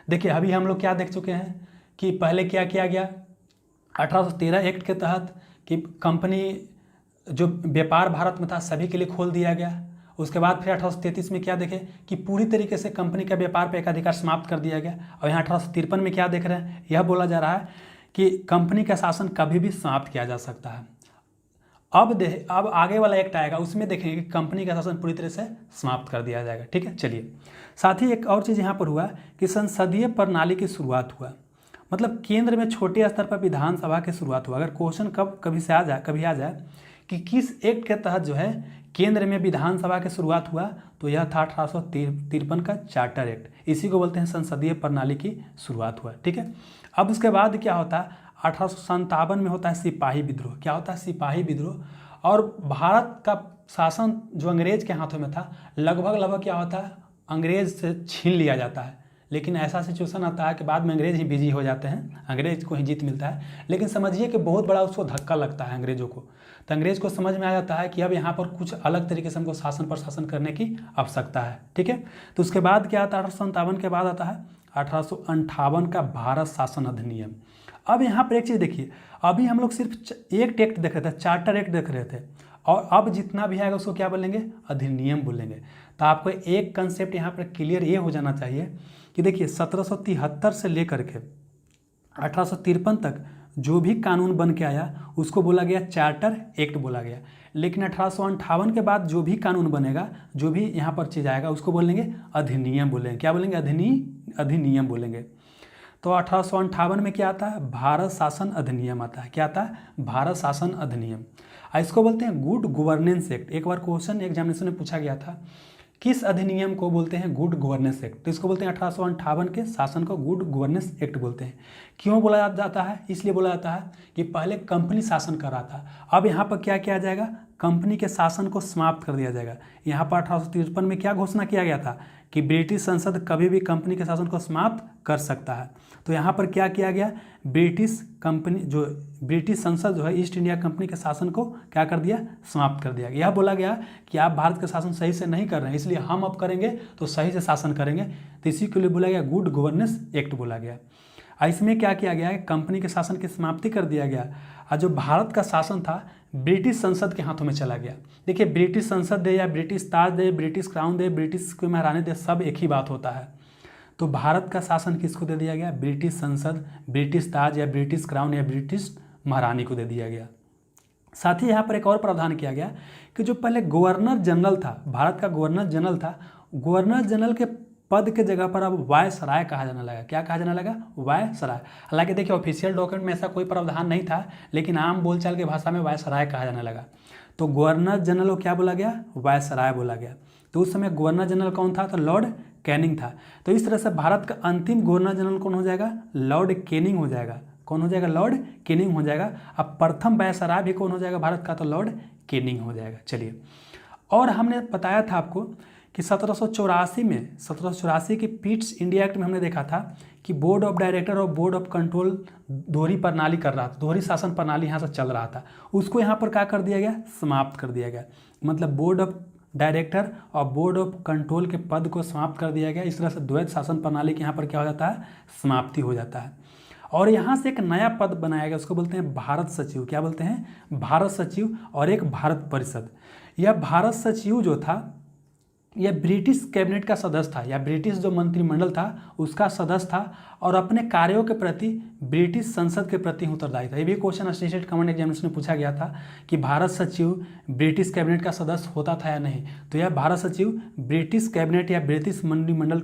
A: देखिए अभी हम लोग क्या देख चुके हैं कि पहले क्या किया गया 1813 एक्ट के तहत कि कंपनी जो व्यापार भारत में था सभी के लिए खोल दिया गया। उसके बाद फिर 1833 में क्या देखे कि पूरी तरीके से कंपनी का व्यापार पे एकाधिकार समाप्त कर दिया गया। और यहाँ 1853 में क्या देख रहे हैं, यह बोला जा रहा है कि कंपनी का शासन कभी भी समाप्त किया जा सकता है। अब आगे वाला एक्ट आएगा उसमें देखेंगे कि कंपनी का शासन पूरी तरह से समाप्त कर दिया जाएगा। ठीक है, चलिए। साथ ही एक और चीज़ यहाँ पर हुआ कि संसदीय प्रणाली की शुरुआत हुआ। मतलब केंद्र में छोटे स्तर पर विधानसभा की शुरुआत हुआ। अगर क्वेश्चन कभी आ जाए कि किस एक्ट के तहत जो है केंद्र में विधानसभा की शुरुआत हुआ, तो यह था 1853 का चार्टर एक्ट। इसी को बोलते हैं संसदीय प्रणाली की शुरुआत हुआ। ठीक है, अब उसके बाद क्या होता है 1857 में होता है सिपाही विद्रोह। क्या होता है, सिपाही विद्रोह। और भारत का शासन जो अंग्रेज के हाथों में था लगभग क्या होता है, अंग्रेज से छीन लिया जाता है। लेकिन ऐसा सिचुएशन आता है कि बाद में अंग्रेज ही बिजी हो जाते हैं, अंग्रेज को ही जीत मिलता है। लेकिन समझिए कि बहुत बड़ा उसको धक्का लगता है अंग्रेजों को। तो अंग्रेज को समझ में आ जाता है कि अब यहाँ पर कुछ अलग तरीके से हमको शासन प्रशासन करने की आवश्यकता है। ठीक है, तो उसके बाद क्या आता है 1857 के बाद आता है 1858 का भारत शासन अधिनियम। अब यहाँ पर एक चीज़ देखिए, अभी हम लोग सिर्फ एक एक्ट देख रहे थे, चार्टर एक्ट देख रहे थे, और अब जितना भी आएगा उसको क्या बोलेंगे, अधिनियम बोलेंगे। तो आपको एक कंसेप्ट यहाँ पर क्लियर ये हो जाना चाहिए कि देखिए 1773 से लेकर के 1853 तक जो भी कानून बन के आया उसको बोला गया चार्टर एक्ट बोला गया। लेकिन 1858 के बाद जो भी कानून बनेगा, जो भी यहाँ पर चीज़ आएगा उसको बोलेंगे अधिनियम बोलेंगे। क्या बोलेंगे, अधिनियम बोलेंगे। तो 1858 में क्या आता है, भारत शासन अधिनियम आता है। क्या आता है, भारत शासन अधिनियम। इसको बोलते हैं गुड गवर्नेंस एक्ट। एक बार क्वेश्चन एग्जामिनेशन में पूछा गया था किस अधिनियम को बोलते हैं गुड गवर्नेंस एक्ट, तो इसको बोलते हैं 1858 के शासन को गुड गवर्नेंस एक्ट बोलते हैं। क्यों बोला जाता है, इसलिए बोला जाता है कि पहले कंपनी शासन कर रहा था, अब यहाँ पर क्या किया जाएगा, कंपनी के शासन को समाप्त कर दिया जाएगा। यहाँ पर 1853 में क्या घोषणा किया गया था कि ब्रिटिश संसद कभी भी कंपनी के शासन को समाप्त कर सकता है। तो यहाँ पर क्या किया गया, ब्रिटिश संसद जो है ईस्ट इंडिया कंपनी के शासन को क्या कर दिया, समाप्त कर दिया गया। यह बोला गया कि आप भारत का शासन सही से नहीं कर रहे हैं, इसलिए हम अब करेंगे तो सही से शासन करेंगे। तो इसी के लिए बोला गया गुड गवर्नेंस एक्ट बोला गया। इसमें क्या किया गया है, कंपनी के शासन की समाप्ति कर दिया गया, और जो भारत का शासन था ब्रिटिश संसद के हाथों में चला गया। देखिए ब्रिटिश संसद दे या ब्रिटिश ताज दे, ब्रिटिश क्राउन दे, ब्रिटिश को महारानी दे, सब एक ही बात होता है। तो भारत का शासन किसको दे दिया गया, ब्रिटिश संसद, ब्रिटिश ताज या ब्रिटिश क्राउन या ब्रिटिश महारानी को दे दिया गया। साथ ही यहाँ पर एक और प्रावधान किया गया कि जो पहले गवर्नर जनरल था, भारत का गवर्नर जनरल था, गवर्नर जनरल के पद के जगह पर अब वायसराय कहा जाने लगा। क्या कहा जाने लगा, वायसराय। हालांकि देखिए ऑफिशियल डॉक्यूमेंट में ऐसा कोई प्रावधान नहीं था, लेकिन आम बोलचाल की भाषा में वायसराय कहा जाने लगा। तो गवर्नर जनरल को क्या बोला गया, वायसराय बोला गया। तो उस समय गवर्नर जनरल कौन था, तो लॉर्ड कैनिंग था। तो इस तरह से भारत का अंतिम गवर्नर जनरल कौन हो जाएगा, लॉर्ड कैनिंग हो जाएगा। कौन हो जाएगा, लॉर्ड कैनिंग हो जाएगा। अब प्रथम वायसराय भी कौन हो जाएगा भारत का, तो लॉर्ड कैनिंग हो जाएगा। चलिए, और हमने बताया था आपको कि 1784 के पिट्स इंडिया एक्ट में हमने देखा था कि बोर्ड ऑफ डायरेक्टर और बोर्ड ऑफ कंट्रोल दोहरी प्रणाली कर रहा था, दोहरी शासन प्रणाली यहाँ से चल रहा था, उसको यहाँ पर क्या कर दिया गया, समाप्त कर दिया गया। मतलब बोर्ड ऑफ डायरेक्टर और बोर्ड ऑफ कंट्रोल के पद को समाप्त कर दिया गया। इस तरह से द्वैत शासन प्रणाली के यहाँ पर क्या हो जाता है, समाप्ति हो जाता है। और यहाँ से एक नया पद बनाया गया, उसको बोलते हैं भारत सचिव। क्या बोलते हैं, भारत सचिव, और एक भारत परिषद। यह भारत सचिव जो था यह ब्रिटिश कैबिनेट का सदस्य था, या ब्रिटिश जो मंत्रिमंडल था उसका सदस्य था, और अपने कार्यों के प्रति ब्रिटिश संसद के प्रति उत्तरदायी था। ये भी क्वेश्चन असिस्टेंट कमांड एग्जामिनेशन में पूछा गया था कि भारत सचिव ब्रिटिश कैबिनेट का सदस्य होता था या नहीं। तो यह भारत सचिव ब्रिटिश कैबिनेट या ब्रिटिश मंत्रिमंडल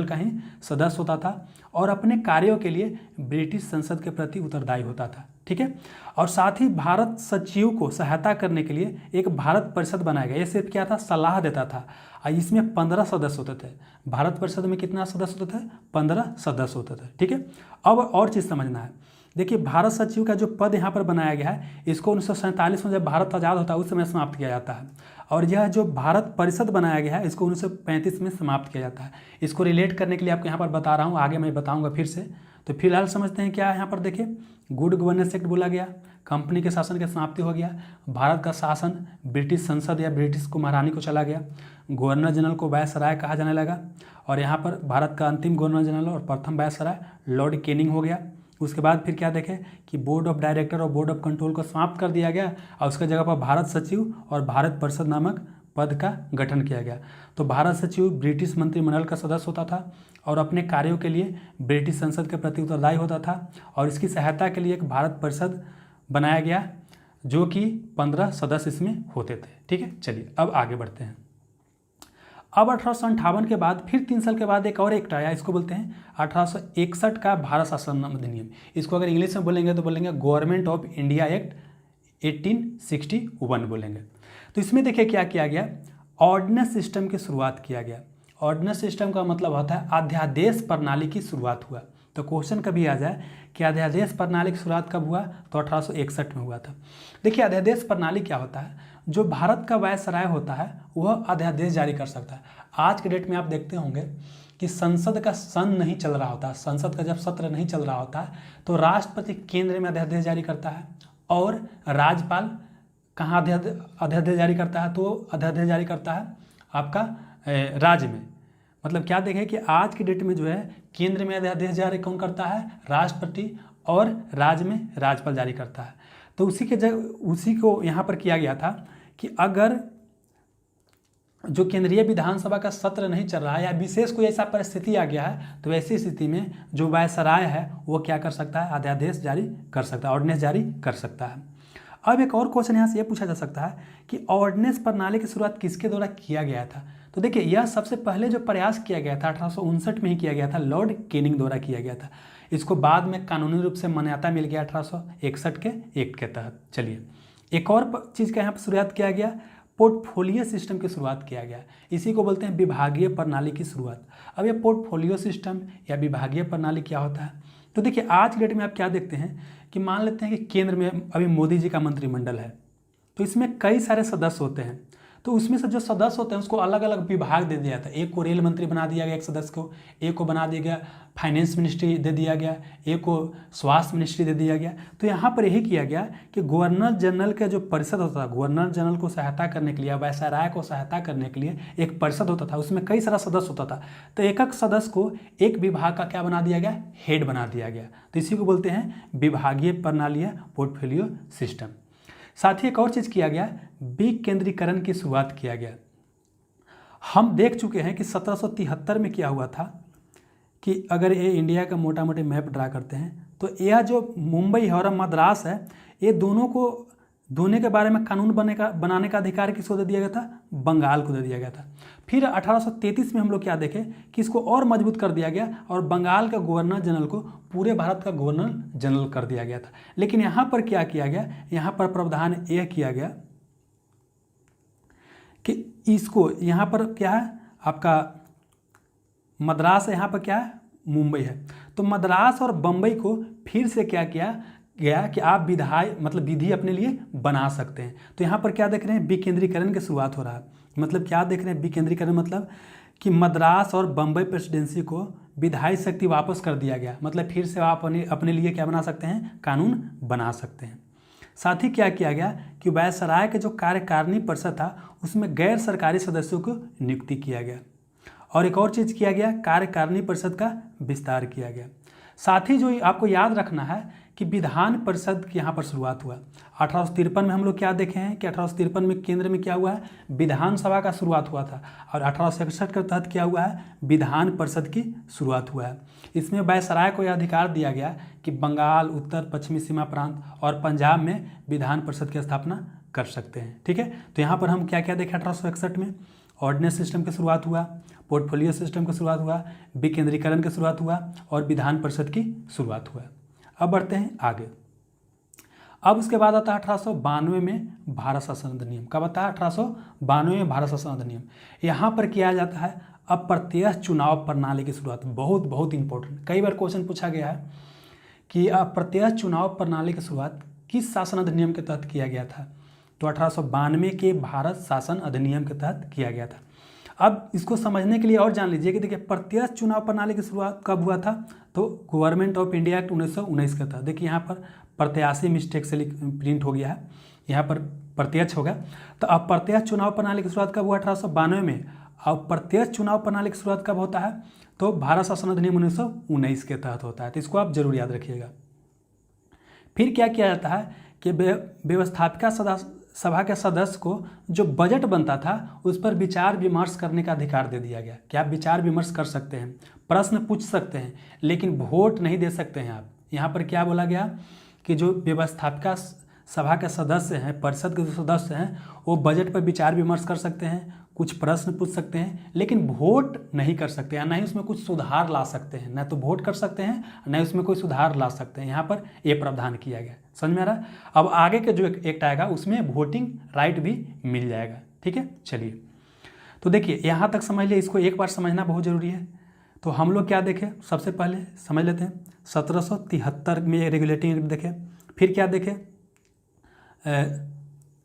A: का ही सदस्य होता था, और अपने कार्यों के लिए ब्रिटिश संसद के प्रति उत्तरदायी होता था। ठीक है। और साथ ही भारत सचिव को सहायता करने के लिए एक भारत परिषद बनाया गया। ये सिर्फ क्या था, सलाह देता था। इसमें 15 सदस्य होते थे। भारत परिषद में कितना सदस्य होते थे, 15 सदस्य होते थे। ठीक है। अब और चीज़ समझना है, देखिए भारत सचिव का जो पद यहाँ पर बनाया गया है, इसको 1947 में जब भारत आज़ाद होता है उस समय समाप्त किया जाता है। और यह जो भारत परिषद बनाया गया है इसको 1935 में समाप्त किया जाता है। इसको रिलेट करने के लिए आपको यहाँ पर बता रहा हूँ, आगे मैं बताऊँगा फिर से। तो फिलहाल समझते हैं क्या है यहाँ पर। देखिए गुड गवर्नेंस एक्ट बोला गया, कंपनी के शासन की समाप्ति हो गया, भारत का शासन ब्रिटिश संसद या ब्रिटिश को महारानी को चला गया, गवर्नर जनरल को वायसराय कहा जाने लगा, और यहाँ पर भारत का अंतिम गवर्नर जनरल और प्रथम वायसराय लॉर्ड कैनिंग हो गया। उसके बाद फिर क्या देखें कि बोर्ड ऑफ डायरेक्टर और बोर्ड ऑफ कंट्रोल को समाप्त कर दिया गया, और उसके जगह पर भारत सचिव और भारत परिषद नामक पद का गठन किया गया। तो भारत सचिव ब्रिटिश मंत्रिमंडल का सदस्य होता था, और अपने कार्यों के लिए ब्रिटिश संसद के प्रति उत्तरदायी होता था, और इसकी सहायता के लिए एक भारत परिषद बनाया गया जो कि 15 सदस्य इसमें होते थे। ठीक है, चलिए अब आगे बढ़ते हैं। अब 1858 के बाद फिर 3 साल के बाद एक और एक्ट आया, इसको बोलते हैं 1861 का भारत शासन अधिनियम। इसको अगर इंग्लिश में बोलेंगे तो बोलेंगे गवर्नमेंट ऑफ इंडिया एक्ट 1861 बोलेंगे। तो इसमें देखिए क्या किया गया, ऑर्डिनेंस सिस्टम की शुरुआत किया गया। ऑर्डिनेंस सिस्टम का मतलब होता है अध्यादेश प्रणाली की शुरुआत हुआ। तो क्वेश्चन कभी आ जाए कि अध्यादेश प्रणाली की शुरुआत कब हुआ, तो 1861 में हुआ था। देखिए अध्यादेश प्रणाली क्या होता है, जो भारत का वायसराय होता है वह अध्यादेश जारी कर सकता है। आज के डेट में आप देखते होंगे कि संसद का सन नहीं चल रहा होता, संसद का जब सत्र नहीं चल रहा होता है तो राष्ट्रपति केंद्र में अध्यादेश जारी करता है, और राज्यपाल कहाँ अध्यादेश जारी करता है, तो अध्यादेश जारी करता है आपका राज्य में। मतलब क्या देखें कि आज की डेट में जो है केंद्र में अध्यादेश जारी कौन करता है, राष्ट्रपति, और राज्य में राज्यपाल जारी करता है। तो उसी को यहाँ पर किया गया था कि अगर जो केंद्रीय विधानसभा का सत्र नहीं चल रहा है या विशेष कोई ऐसा परिस्थिति आ गया है, तो ऐसी स्थिति में जो वायसराय है वो क्या कर सकता है, अध्यादेश जारी कर सकता है, ऑर्डिनेंस जारी कर सकता है। अब एक और क्वेश्चन यहाँ से ये पूछा जा सकता है कि ऑर्डिनेंस प्रणाली की शुरुआत किसके द्वारा किया गया था। तो देखिए यह सबसे पहले जो प्रयास किया गया था 1859 में ही किया गया था, लॉर्ड कैनिंग द्वारा किया गया था। इसको बाद में कानूनी रूप से मान्यता मिल गया 1861 के एक्ट के तहत। चलिए एक और चीज़ का यहाँ पर शुरुआत किया गया, पोर्टफोलियो सिस्टम की शुरुआत किया गया। इसी को बोलते हैं विभागीय प्रणाली की शुरुआत। अब ये पोर्टफोलियो सिस्टम या विभागीय प्रणाली क्या होता है, तो देखिए आज की डेट में आप क्या देखते हैं कि मान लेते हैं कि केंद्र में अभी मोदी जी का मंत्रिमंडल है, तो इसमें कई सारे सदस्य होते हैं। तो उसमें से जो सदस्य होते हैं उसको अलग अलग विभाग दे दिया जाता है। एक को रेल मंत्री बना दिया गया एक सदस्य को, एक को बना दिया गया फाइनेंस मिनिस्ट्री दे दिया गया, एक को स्वास्थ्य मिनिस्ट्री दे दिया गया। तो यहाँ पर यही किया गया कि गवर्नर जनरल का जो परिषद होता था, गवर्नर जनरल को सहायता करने के लिए, वायसराय को सहायता करने के लिए एक परिषद होता था, उसमें कई सारा सदस्य होता था। तो एक एक सदस्य को एक विभाग का क्या बना दिया गया, हेड बना दिया गया। तो इसी को बोलते हैं विभागीय प्रणाली या पोर्टफोलियो सिस्टम। साथ ही एक और चीज़ किया गया, विकेंद्रीकरण की शुरुआत किया गया। हम देख चुके हैं कि 1773 में क्या हुआ था कि अगर ये इंडिया का मोटा मोटी मैप ड्रा करते हैं तो यह जो मुंबई और मद्रास है, ये दोनों के बारे में कानून बनाने का अधिकार किसको दे दिया गया था, बंगाल को दे दिया गया था। फिर 1833 में हम लोग क्या देखें कि इसको और मजबूत कर दिया गया और बंगाल का गवर्नर जनरल को पूरे भारत का गवर्नर जनरल कर दिया गया था। लेकिन यहाँ पर क्या किया गया, यहाँ पर प्रावधान यह किया गया कि इसको यहाँ पर क्या है आपका मद्रास है, यहाँ पर क्या है मुंबई है। तो मद्रास और बम्बई को फिर से क्या किया गया कि आप विधि अपने लिए बना सकते हैं। तो यहाँ पर क्या देख रहे हैं, विकेंद्रीकरण की शुरुआत हो रहा है। मतलब क्या देख रहे हैं विकेंद्रीकरण, मतलब कि मद्रास और बम्बई प्रेसिडेंसी को विधायी शक्ति वापस कर दिया गया। मतलब फिर से आप अपने लिए क्या बना सकते हैं, कानून बना सकते हैं। साथ ही क्या किया गया कि वायसराय के जो कार्यकारिणी परिषद था उसमें गैर सरकारी सदस्यों को नियुक्ति किया गया। और एक और चीज़ किया गया, कार्यकारिणी परिषद का विस्तार किया गया। साथ ही जो आपको याद रखना है कि विधान परिषद की यहाँ पर शुरुआत हुआ 1853 में। हम लोग क्या देखे हैं कि 1853 में केंद्र में क्या हुआ है, विधानसभा का शुरुआत हुआ था। और 1861 के तहत क्या हुआ है, विधान परिषद की शुरुआत हुआ है। इसमें वायसराय को यह अधिकार दिया गया कि बंगाल, उत्तर पश्चिमी सीमा प्रांत और पंजाब में विधान परिषद की स्थापना कर सकते हैं। ठीक है, तो यहाँ पर हम क्या क्या देखें, 1861 में ऑर्डिनेंस सिस्टम की शुरुआत हुआ, पोर्टफोलियो सिस्टम की शुरुआत हुआ, विकेंद्रीकरण की शुरुआत हुआ और विधान परिषद की शुरुआत हुआ। अब बढ़ते हैं आगे। अब उसके बाद आता है 1892 में भारत शासन अधिनियम। कब आता है, 1892 में भारत शासन अधिनियम। यहाँ पर किया जाता है अप्रत्यक्ष चुनाव प्रणाली की शुरुआत। बहुत बहुत इंपॉर्टेंट, कई बार क्वेश्चन पूछा गया है कि अप्रत्यक्ष चुनाव प्रणाली की शुरुआत किस शासन अधिनियम के तहत किया गया था, तो 1892 के भारत शासन अधिनियम के तहत किया गया था। अब इसको समझने के लिए और जान लीजिए कि देखिए प्रत्यक्ष चुनाव प्रणाली की शुरुआत कब हुआ था, तो गवर्नमेंट ऑफ इंडिया एक्ट 1919 का था। देखिए यहाँ पर प्रत्याशी मिस्टेक से प्रिंट हो गया है, यहाँ पर प्रत्यक्ष होगा। तो अब प्रत्यक्ष चुनाव प्रणाली की शुरुआत कब हुआ, 1892 में। अब प्रत्यक्ष चुनाव प्रणाली की शुरुआत कब होता है, तो भारत शासन अधिनियम 1919 के तहत होता है। तो इसको आप जरूर याद रखिएगा। फिर क्या किया जाता है कि व्यवस्थापिका सभा के सदस्य को जो बजट बनता था उस पर विचार विमर्श करने का अधिकार दे दिया गया कि आप विचार विमर्श कर सकते हैं, प्रश्न पूछ सकते हैं, लेकिन वोट नहीं दे सकते हैं आप। यहाँ पर क्या बोला गया कि जो व्यवस्थापिका सभा के सदस्य हैं, परिषद के जो सदस्य हैं, वो बजट पर विचार विमर्श कर सकते हैं, कुछ प्रश्न पूछ सकते हैं, लेकिन वोट नहीं कर सकते हैं, ना ही उसमें कुछ सुधार ला सकते हैं। ना तो वोट कर सकते हैं, ना ही उसमें कोई सुधार ला सकते हैं। यहाँ पर ये प्रावधान किया गया। समझ में आ रहा है। अब आगे के जो एक्ट आएगा उसमें वोटिंग राइट भी मिल जाएगा। ठीक है, चलिए तो देखिए यहाँ तक समझ लिया। इसको एक बार समझना बहुत ज़रूरी है। तो हम लोग क्या देखें, सबसे पहले समझ लेते हैं 1773 में रेगुलेटिंग एक्ट देखें। फिर क्या देखें,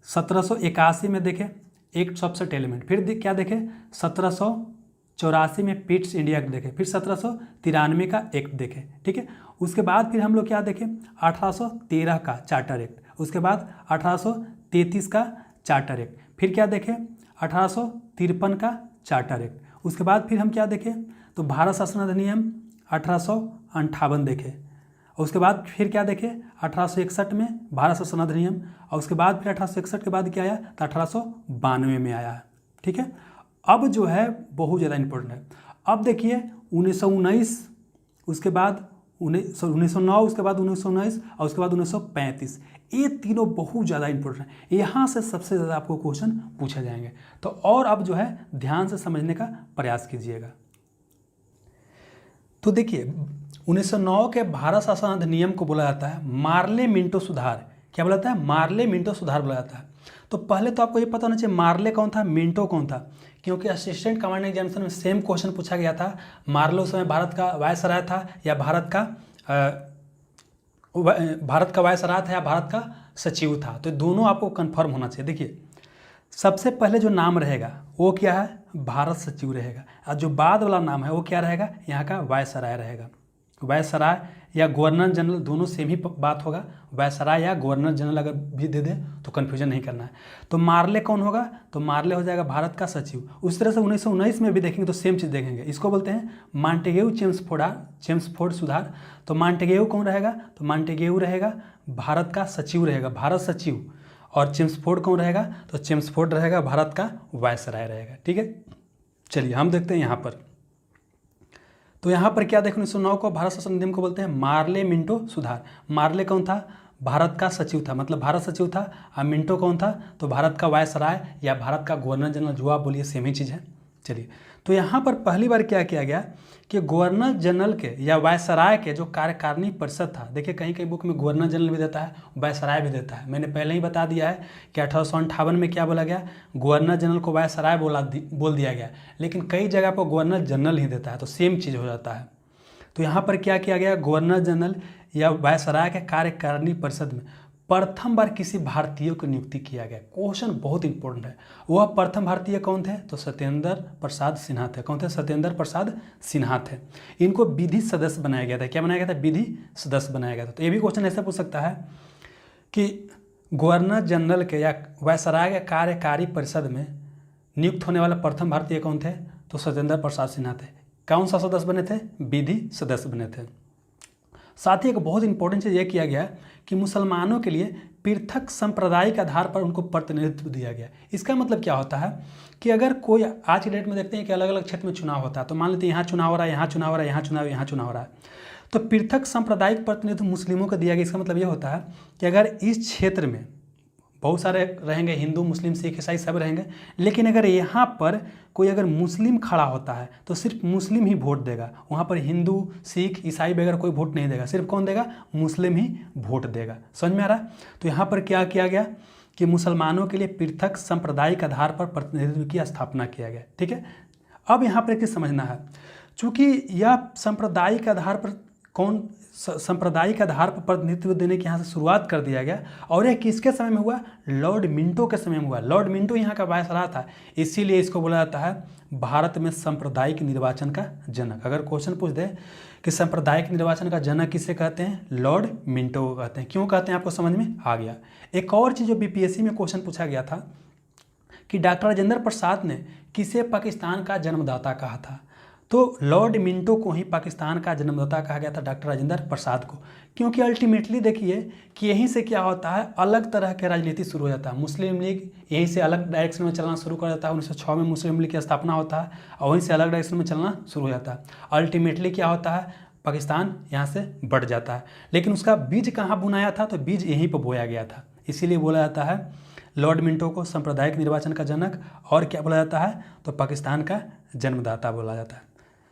A: 1781 में देखें एक्ट ऑफ सेटलमेंट। फिर क्या देखें, 1784 में पिट्स इंडिया एक्ट देखें। फिर 1793 का एक्ट देखें। ठीक है, उसके बाद फिर हम लोग क्या देखें, 1813 का चार्टर एक्ट। उसके बाद 1833 का चार्टर एक्ट। फिर क्या देखें, 1853 का चार्टर एक्ट। उसके बाद फिर हम क्या देखें, तो भारत शासन अधिनियम 1858 देखें। और उसके बाद फिर क्या देखें, 1861 में भारत शासन अधिनियम। और उसके बाद फिर 1861 के बाद क्या आया, तो 1892 में आया है। ठीक है, अब जो है बहुत ज़्यादा इंपॉर्टेंट है। अब देखिए 1919, उसके बाद 1909, उसके बाद 1919 और उसके बाद 1935, ये तीनों बहुत ज़्यादा इंपॉर्टेंट है। यहाँ से सबसे ज़्यादा आपको क्वेश्चन पूछे जाएंगे। तो और अब जो है ध्यान से समझने का प्रयास कीजिएगा। तो देखिए 1909 के भारत शासन अधिनियम को बोला जाता है मार्ले मिंटो सुधार। क्या बोला जाता है, मार्ले मिंटो सुधार बोला जाता है। तो पहले तो आपको ये पता होना चाहिए मार्ले कौन था, मिंटो कौन था, क्योंकि असिस्टेंट कमांडिंग एग्जामिनेशन में सेम क्वेश्चन पूछा गया था। मार्ले उस समय भारत का वायसराय था या भारत का वायसराय था या भारत का सचिव था। तो दोनों आपको कंफर्म होना चाहिए। देखिए सबसे पहले जो नाम रहेगा वो क्या है, भारत सचिव रहेगा, और जो बाद वाला नाम है वो क्या रहेगा, यहाँ का वायसराय रहेगा। वायसराय या गवर्नर जनरल दोनों सेम ही बात होगा। वायसराय या गवर्नर जनरल अगर भी दे दे तो कन्फ्यूजन नहीं करना है। तो मार्ले कौन होगा, तो मार्ले हो जाएगा भारत का सचिव। उस तरह से 1919 में भी देखेंगे तो सेम चीज़ देखेंगे। इसको बोलते हैं मॉन्टेग्यू चेम्सफोर्ड सुधार। तो मॉन्टेग्यू कौन रहेगा, तो मॉन्टेग्यू रहेगा भारत का सचिव रहेगा, भारत सचिव। और चेम्सफोर्ड कौन रहेगा, तो चेम्सफोर्ड रहेगा भारत का वायसराय रहेगा। ठीक है, चलिए हम देखते हैं यहाँ पर। तो यहाँ पर क्या देखें, 1909 को भारत शासन अधिनियम को बोलते हैं मार्ले मिंटो सुधार। मार्ले कौन था, भारत का सचिव था, मतलब भारत सचिव था। और मिंटो कौन था, तो भारत का वायसराय या भारत का गवर्नर जनरल, जो आप बोलिए सेम ही चीज़ है। चलिए तो यहाँ पर पहली बार क्या किया गया कि गवर्नर जनरल के या वायसराय के जो कार्यकारिणी परिषद था, देखिए कहीं कहीं बुक में गवर्नर जनरल भी देता है, वायसराय भी देता है। मैंने पहले ही बता दिया है कि 1858 में क्या बोला गया, गवर्नर जनरल को वायसराय बोल दिया गया, लेकिन कई जगह पर गवर्नर जनरल ही देता है, तो सेम चीज़ हो जाता है। तो यहाँ पर क्या किया गया, गवर्नर जनरल या वायसराय के कार्यकारिणी परिषद में प्रथम बार किसी भारतीय को नियुक्ति किया गया। क्वेश्चन बहुत इंपॉर्टेंट है। वह प्रथम भारतीय कौन थे, तो सत्येंद्र प्रसाद सिन्हा थे। कौन थे, सत्येंद्र प्रसाद सिन्हा थे। इनको विधि सदस्य बनाया गया था। क्या बनाया गया था, विधि सदस्य बनाया गया था। तो ये भी क्वेश्चन ऐसा पूछ सकता है कि गवर्नर जनरल के या वायसराय के कार्यकारी परिषद में नियुक्त होने वाला प्रथम भारतीय कौन थे? तो सत्येंद्र प्रसाद सिन्हा थे। कौन सा सदस्य बने थे? विधि सदस्य बने थे। साथ ही एक बहुत इंपॉर्टेंट चीज़ ये किया गया कि मुसलमानों के लिए पृथक सांप्रदायिक आधार पर उनको प्रतिनिधित्व दिया गया। इसका मतलब क्या होता है कि अगर कोई, आज की डेट में देखते हैं कि अलग अलग क्षेत्र में चुनाव होता है, तो मान लेते हैं यहाँ चुनाव हो रहा है, यहाँ चुनाव हो रहा है, यहाँ चुनाव हो रहा है, तो पृथक सांप्रदायिक प्रतिनिधित्व मुस्लिमों को दिया गया। इसका मतलब ये होता है कि अगर इस क्षेत्र में बहुत सारे रहेंगे, हिंदू मुस्लिम सिख ईसाई सब रहेंगे, लेकिन अगर यहाँ पर कोई अगर मुस्लिम खड़ा होता है तो सिर्फ मुस्लिम ही वोट देगा, वहाँ पर हिंदू सिख ईसाई वगैरह कोई वोट नहीं देगा, सिर्फ कौन देगा? मुस्लिम ही वोट देगा। समझ में आ रहा है? तो यहाँ पर क्या किया गया कि मुसलमानों के लिए पृथक सांप्रदायिक आधार पर प्रतिनिधित्व की स्थापना किया गया। ठीक है, अब यहाँ पर एक चीज़ समझना है, चूँकि यह सांप्रदायिक आधार पर सांप्रदायिक आधार पर प्रतिनिधित्व देने की यहाँ से शुरुआत कर दिया गया, और यह किसके समय में हुआ? लॉर्ड मिंटो के समय में हुआ। लॉर्ड मिंटो यहाँ का वायसराय था, इसीलिए इसको बोला जाता है भारत में सांप्रदायिक निर्वाचन का जनक। अगर क्वेश्चन पूछ दे कि सांप्रदायिक निर्वाचन का जनक किसे कहते हैं? लॉर्ड मिंटो को कहते हैं। क्यों कहते हैं? आपको समझ में आ गया। एक और चीज़ जो बीपीएससी में क्वेश्चन पूछा गया था कि डॉक्टर राजेंद्र प्रसाद ने किसे पाकिस्तान का जन्मदाता कहा था? तो लॉर्ड मिंटो को ही पाकिस्तान का जन्मदाता कहा गया था, डॉक्टर राजेंद्र प्रसाद को। क्योंकि अल्टीमेटली देखिए कि यहीं से क्या होता है, अलग तरह के राजनीति शुरू हो जाता है। मुस्लिम लीग यहीं से अलग डायरेक्शन में चलना शुरू कर देता है। 1906 में मुस्लिम लीग की स्थापना होता है और वहीं से अलग डायरेक्शन में चलना शुरू हो जाता है। अल्टीमेटली क्या होता है, पाकिस्तान यहाँ से बढ़ जाता है। लेकिन उसका बीज कहाँ बुनाया था? तो बीज यहीं पर बोया गया था। इसीलिए बोला जाता है लॉर्ड मिंटो को सांप्रदायिक निर्वाचन का जनक, और क्या बोला जाता है? तो पाकिस्तान का जन्मदाता बोला जाता है।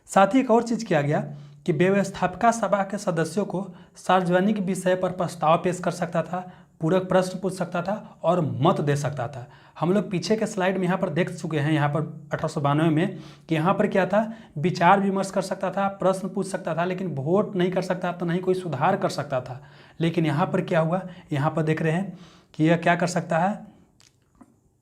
A: साथ ही एक और चीज़ किया गया कि व्यवस्थापिका सभा के सदस्यों को सार्वजनिक विषय पर प्रस्ताव पेश कर सकता था, पूरक प्रश्न पूछ सकता था और मत दे सकता था। हम लोग पीछे के स्लाइड में यहाँ पर देख चुके हैं, यहाँ पर 1892 में, कि यहाँ पर क्या था, विचार विमर्श कर सकता था, प्रश्न पूछ सकता था, लेकिन वोट नहीं कर सकता था, नहीं कोई सुधार कर सकता था। लेकिन यहाँ पर क्या हुआ, यहाँ पर देख रहे हैं कि यह क्या कर सकता है,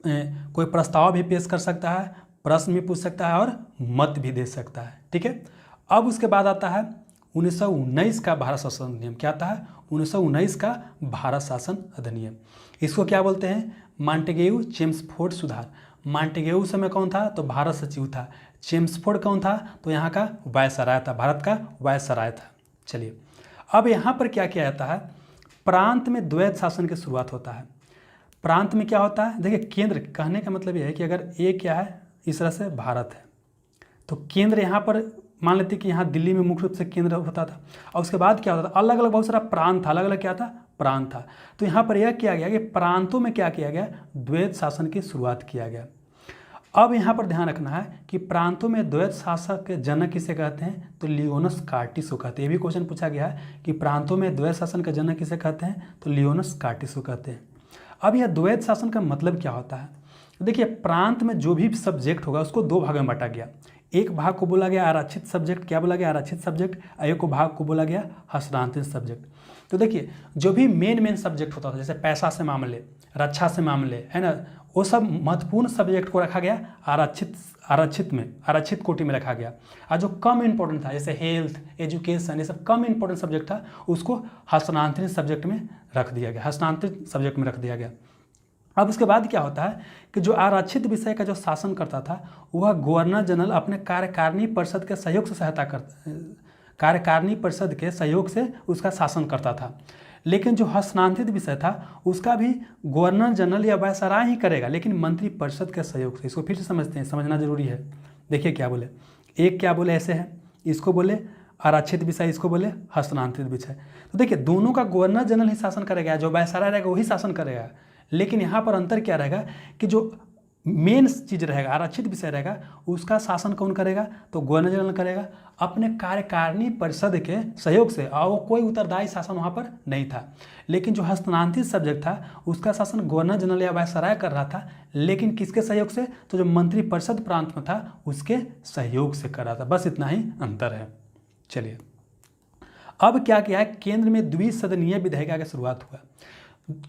A: कोई प्रस्ताव भी पेश कर सकता है, प्रश्न भी पूछ सकता है और मत भी दे सकता है। ठीक है, अब उसके बाद आता है 1919 का भारत शासन अधिनियम। क्या आता है? 1919 का भारत शासन अधिनियम। इसको क्या बोलते हैं? मॉन्टेग्यू चेम्सफोर्ड सुधार। मॉन्टेग्यू समय कौन था? तो भारत सचिव था। चेम्सफोर्ड कौन था? तो यहाँ का वायसराय था, भारत का वायसराय था। चलिए, अब यहाँ पर क्या किया जाता है, प्रांत में द्वैत शासन की शुरुआत होता है। प्रांत में क्या होता है? देखिए, केंद्र कहने का मतलब यह है कि अगर ये क्या है, इस तरह से भारत है, तो केंद्र यहाँ पर मान लेते कि यहाँ दिल्ली में मुख्य रूप से केंद्र होता था, और उसके बाद क्या होता था, अलग अलग बहुत सारा प्रांत था, अलग अलग क्या था, प्रांत था। तो यहाँ पर यह किया गया कि प्रांतों में क्या किया गया, द्वैत शासन की शुरुआत किया गया। अब यहाँ पर ध्यान रखना है कि प्रांतों में द्वैत शासक के जनक किसे कहते हैं? तो लियोनस कार्टिस को कहते हैं। ये भी क्वेश्चन पूछा गया है कि प्रांतों में द्वैत शासन के जनक किसे कहते हैं? तो लियोनस कार्टिस को कहते हैं। अब यह द्वैत शासन का मतलब क्या होता है? देखिए, प्रांत में जो भी सब्जेक्ट होगा उसको दो भागों में बांटा गया। एक भाग को बोला गया आरक्षित सब्जेक्ट। क्या बोला गया? आरक्षित सब्जेक्ट। एक भाग को बोला गया हस्तांतरित सब्जेक्ट। तो देखिए, जो भी मेन सब्जेक्ट होता था, जैसे पैसा से मामले, रक्षा से मामले, है ना, वो सब महत्वपूर्ण सब्जेक्ट को रखा गया आरक्षित कोटि में रखा गया। और जो कम इंपॉर्टेंट था, जैसे हेल्थ, एजुकेशन, ये सब कम इंपॉर्टेंट सब्जेक्ट था, उसको हस्तांतरित सब्जेक्ट में रख दिया गया। अब उसके बाद क्या होता है कि जो आरक्षित विषय का जो शासन करता था, वह गवर्नर जनरल अपने कार्यकारिणी परिषद के सहयोग से उसका शासन करता था। लेकिन जो हस्तांतरित विषय था उसका भी गवर्नर जनरल या वायसराय ही करेगा, लेकिन मंत्री परिषद के सहयोग से। इसको फिर से समझते हैं, समझना जरूरी है। देखिए क्या बोले, एक क्या बोले ऐसे है, इसको बोले आरक्षित विषय, इसको बोले हस्तांतरित विषय। तो देखिए, दोनों का गवर्नर जनरल ही शासन करेगा, जो वायसराय रहेगा वही शासन करेगा। लेकिन यहाँ पर अंतर क्या रहेगा कि जो मेन चीज़ रहेगा, आरक्षित विषय रहेगा, उसका शासन कौन करेगा? तो गवर्नर जनरल करेगा अपने कार्यकारिणी परिषद के सहयोग से, और वो कोई उत्तरदायी शासन वहाँ पर नहीं था। लेकिन जो हस्तांतरित सब्जेक्ट था उसका शासन गवर्नर जनरल या वायसराय कर रहा था, लेकिन किसके सहयोग से? तो जो मंत्री परिषद प्रांत में था उसके सहयोग से कर रहा था। बस इतना ही अंतर है। चलिए, अब क्या किया है, केंद्र में द्विसदनीय विधायिका की शुरुआत हुआ।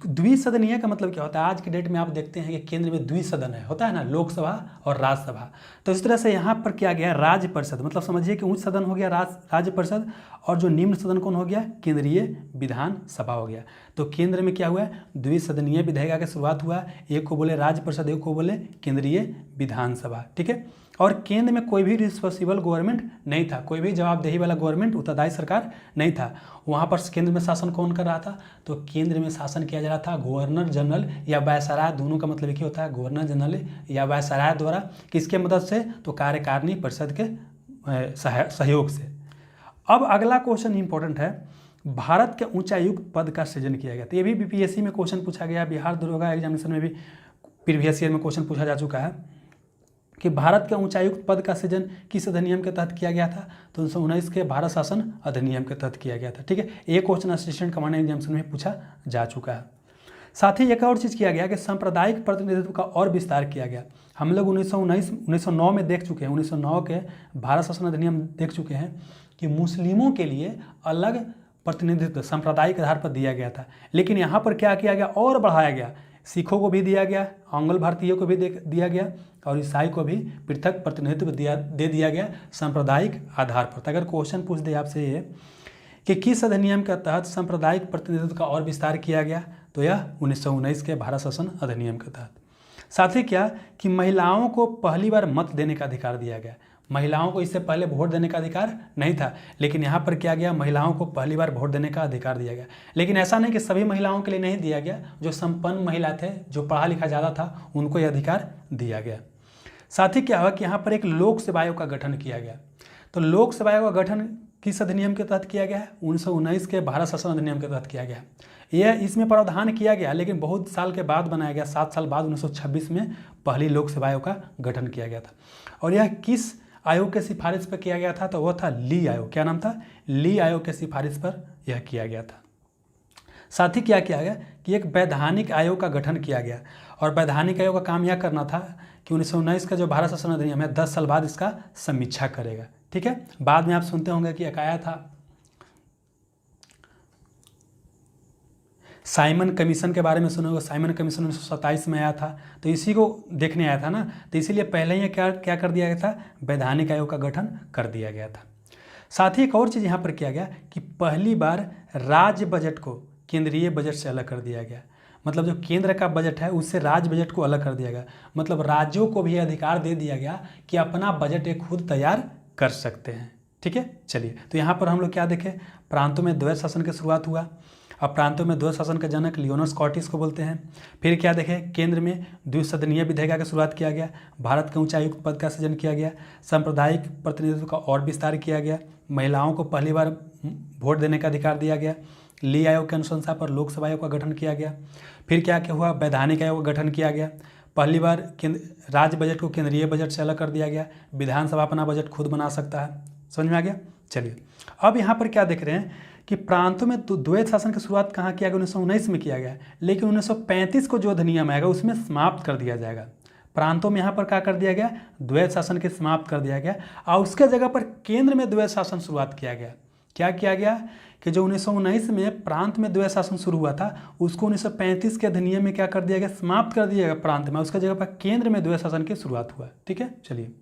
A: द्विसदनीय का मतलब क्या होता है? आज के डेट में आप देखते हैं कि केंद्र में द्विसदन है, होता है ना, लोकसभा और राज्यसभा। तो इस तरह से यहाँ पर क्या गया, राज्य परिषद, मतलब समझिए कि उच्च सदन हो गया राज्य परिषद, और जो निम्न सदन कौन हो गया, केंद्रीय विधानसभा हो गया। तो केंद्र में क्या हुआ, द्विसदनीय विधेयक की शुरुआत हुआ। एक को बोले राज्य परिषद, एक को बोले केंद्रीय विधानसभा, ठीक है। और केंद्र में कोई भी रिस्पॉन्सिबल गवर्नमेंट नहीं था, कोई भी जवाबदेही वाला गवर्नमेंट, उत्तरदायी सरकार नहीं था। वहाँ पर केंद्र में शासन कौन कर रहा था? तो केंद्र में शासन किया जा रहा था गवर्नर जनरल या वायसराय, दोनों का मतलब एक ही होता है, गवर्नर जनरल या वायसराय द्वारा। किसके मदद से? तो कार्यकारिणी परिषद के सहयोग से। अब अगला क्वेश्चन इंपॉर्टेंट है, भारत के उच्चायुक्त पद का सृजन किया गया। तो ये भी बीपीएससी में क्वेश्चन पूछा गया, बिहार दरोगा एग्जामिनेशन में भी प्रीवियस ईयर में क्वेश्चन पूछा जा चुका है कि भारत के उच्चायुक्त पद का सृजन किस अधिनियम के तहत किया गया था? तो 1919 के भारत शासन अधिनियम के तहत किया गया था, ठीक है। ये क्वेश्चन असिस्टेंट कमांडेंट एग्जामिनेशन में पूछा जा चुका है। साथ ही एक और चीज़ किया गया कि सांप्रदायिक प्रतिनिधित्व का और विस्तार किया गया। हम लोग 1909 में देख चुके हैं, 1909 के भारत शासन अधिनियम देख चुके हैं कि मुस्लिमों के लिए अलग प्रतिनिधित्व सांप्रदायिक आधार पर दिया गया था। लेकिन यहाँ पर क्या किया गया, और बढ़ाया गया, सिखों को भी दिया गया, आंग्ल भारतीयों को भी दिया गया, और ईसाई को भी पृथक प्रतिनिधित्व दे दिया गया सांप्रदायिक आधार पर। तो अगर क्वेश्चन पूछ दे आपसे ये कि किस अधिनियम के तहत सांप्रदायिक प्रतिनिधित्व का और विस्तार किया गया, तो यह 1919 के भारत शासन अधिनियम के तहत। साथ ही क्या कि महिलाओं को पहली बार मत देने का अधिकार दिया गया। महिलाओं को इससे पहले वोट देने का अधिकार नहीं था, लेकिन यहाँ पर क्या गया, महिलाओं को पहली बार वोट देने का अधिकार दिया गया। लेकिन ऐसा नहीं कि सभी महिलाओं के लिए नहीं दिया गया, जो संपन्न महिला थे, जो पढ़ा लिखा ज़्यादा था, उनको यह अधिकार दिया गया। साथ ही क्या हुआ कि यहाँ पर एक लोक सेवा आयोग का गठन किया गया। तो लोक सेवा आयोग का गठन किस अधिनियम के तहत किया गया है? 1919 के भारत शासन अधिनियम के तहत किया गया। यह इसमें प्रावधान किया गया, लेकिन बहुत साल के बाद बनाया गया, 7 साल बाद 1926 में पहली लोक सेवा आयोग का गठन किया गया था। और यह किस आयोग के सिफारिश पर किया गया था? तो वह था ली आयोग। क्या नाम था? ली आयोग के सिफारिश पर यह किया गया था। साथ ही क्या किया गया कि एक वैधानिक आयोग का गठन किया गया, और वैधानिक आयोग का काम यह करना था कि 1919 का जो भारत शासन अधिनियम है 10 साल बाद इसका समीक्षा करेगा, ठीक है। बाद में आप सुनते होंगे कि एक आया था साइमन कमीशन के बारे में सुना होगा, साइमन कमीशन 1927 में आया था, तो इसी को देखने आया था ना, तो इसीलिए पहले ही क्या कर दिया गया था, वैधानिक आयोग का गठन कर दिया गया था। साथ ही एक और चीज़ यहाँ पर किया गया कि पहली बार राज्य बजट को केंद्रीय बजट से अलग कर दिया गया। मतलब जो केंद्र का बजट है उससे राज्य बजट को अलग कर दिया गया। मतलब राज्यों को भी अधिकार दे दिया गया कि अपना बजट एक खुद तैयार कर सकते हैं, ठीक है। चलिए, तो यहाँ पर हम लोग क्या देखें, प्रांतों में द्वैत शासन की शुरुआत हुआ। अब प्रांतों में द्वैत शासन का जनक लियोनस स्कॉटिस को बोलते हैं। फिर क्या देखें, केंद्र में द्विसदनीय विधेयक की शुरुआत किया गया, भारत के उच्चायुक्त पद का सृजन किया गया, सांप्रदायिक प्रतिनिधित्व का और विस्तार किया गया, महिलाओं को पहली बार वोट देने का अधिकार दिया गया, ली आयोग की अनुशंसा पर लोकसभा आयोग का गठन किया गया। फिर क्या क्या हुआ, वैधानिक आयोग का गठन किया गया, पहली बार राज्य बजट को केंद्रीय बजट से अलग कर दिया गया, विधानसभा अपना बजट खुद बना सकता है। समझ में आ गया। चलिए, अब यहाँ पर क्या देख रहे हैं कि प्रांतों में द्वैत शासन की शुरुआत कहाँ किया गया, 1919 में किया गया, लेकिन 1935 को जो अधिनियम आएगा उसमें समाप्त कर दिया जाएगा। प्रांतों में यहाँ पर क्या कर दिया गया, द्वैत शासन के समाप्त कर दिया गया, और उसके जगह पर केंद्र में द्वैत शासन शुरुआत किया गया। क्या किया गया कि जो 1919 में प्रांत में द्वैत शासन शुरू हुआ था उसको 1935 के अधिनियम में क्या कर दिया गया, समाप्त कर दिया गया प्रांत में, उसके जगह पर केंद्र में द्वैत शासन की शुरुआत हुआ, ठीक है। चलिए,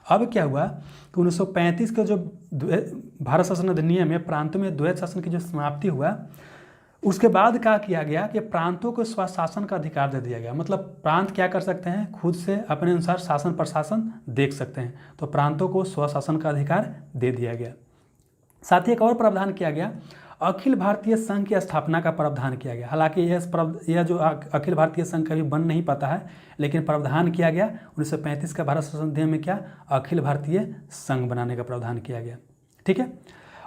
A: अब क्या हुआ कि 1935 का जो भारत शासन अधिनियम में प्रांतों में द्वैत शासन की जो समाप्ति हुआ, उसके बाद क्या किया गया कि प्रांतों को स्वशासन का अधिकार दे दिया गया। मतलब प्रांत क्या कर सकते हैं, खुद से अपने अनुसार शासन प्रशासन देख सकते हैं, तो प्रांतों को स्वशासन का अधिकार दे दिया गया। साथ ही एक और प्रावधान किया गया, अखिल भारतीय संघ की स्थापना का प्रावधान किया गया। हालांकि यह जो अखिल भारतीय संघ कभी बन नहीं पाता है, लेकिन प्रावधान किया गया 1935 का भारत शासन अधिनियम में, क्या अखिल भारतीय संघ बनाने का प्रावधान किया गया, ठीक है।